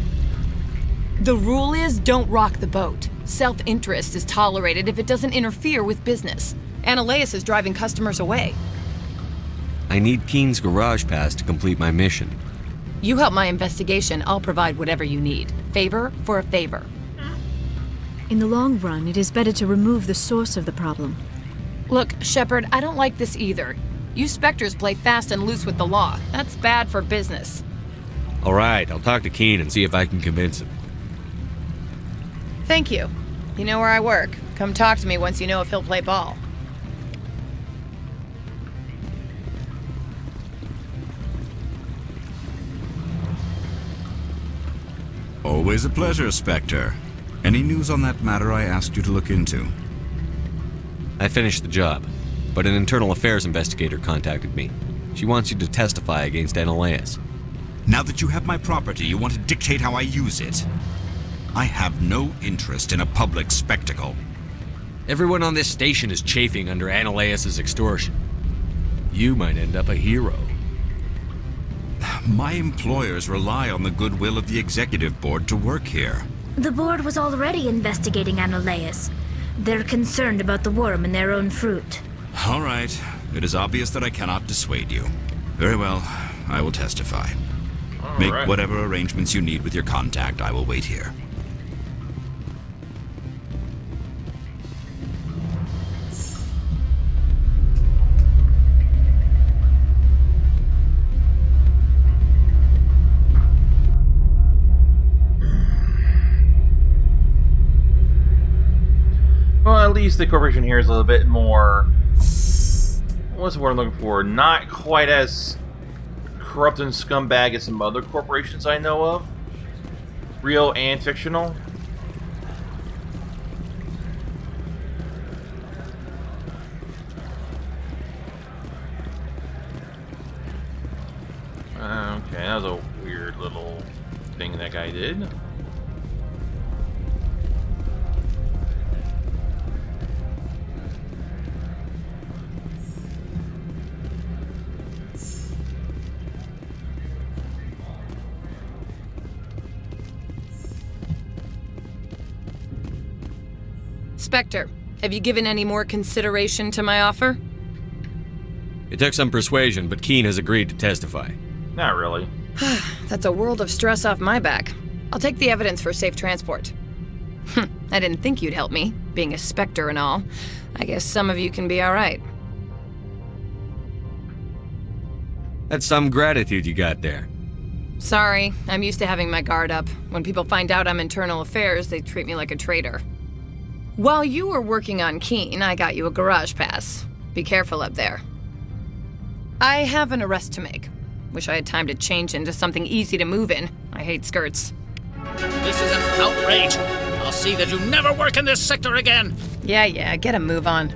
The rule is don't rock the boat. Self-interest is tolerated if it doesn't interfere with business. Analeus is driving customers away. I need Keen's garage pass to complete my mission. You help my investigation, I'll provide whatever you need. Favor for a favor. In the long run, it is better to remove the source of the problem. Look, Shepard, I don't like this either. You Spectres play fast and loose with the law. That's bad for business. All right, I'll talk to Keen and see if I can convince him. Thank you. You know where I work. Come talk to me once you know if he'll play ball. Always a pleasure, Spectre. Any news on that matter I asked you to look into? I finished the job, but an internal affairs investigator contacted me. She wants you to testify against Analeus. Now that you have my property, you want to dictate how I use it? I have no interest in a public spectacle. Everyone on this station is chafing under Analeus' extortion. You might end up a hero. My employers rely on the goodwill of the executive board to work here. The board was already investigating Anoleus. They're concerned about the worm in their own fruit. All right. It is obvious that I cannot dissuade you. Very well. I will testify. Make whatever arrangements you need with your contact. I will wait here. Well, at least the corporation here is a little bit more... What's the word I'm looking for? Not quite as corrupt and scumbag as some other corporations I know of. Real and fictional. Okay, that was a weird little thing that guy did. Spectre, have you given any more consideration to my offer? It took some persuasion, but Keen has agreed to testify. Not really. That's a world of stress off my back. I'll take the evidence for safe transport. I didn't think you'd help me, being a Spectre and all. I guess some of you can be alright. That's some gratitude you got there. Sorry, I'm used to having my guard up. When people find out I'm internal affairs, they treat me like a traitor. While you were working on Keen, I got you a garage pass. Be careful up there. I have an arrest to make. Wish I had time to change into something easy to move in. I hate skirts. This is an outrage. I'll see that you never work in this sector again. Yeah, get a move on.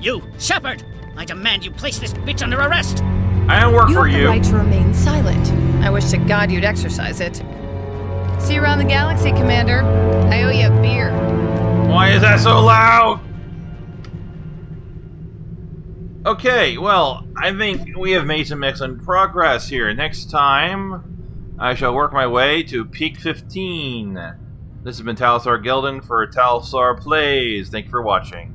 You, Shepard! I demand you place this bitch under arrest. I don't work for You have you. the right to remain silent. I wish to God you'd exercise it. See you around the galaxy, Commander. I owe you a beer. Why is that so loud? Okay, well, I think we have made some excellent progress here. Next time, I shall work my way to Peak 15. This has been Talsar Gelden for Talsar Plays. Thank you for watching.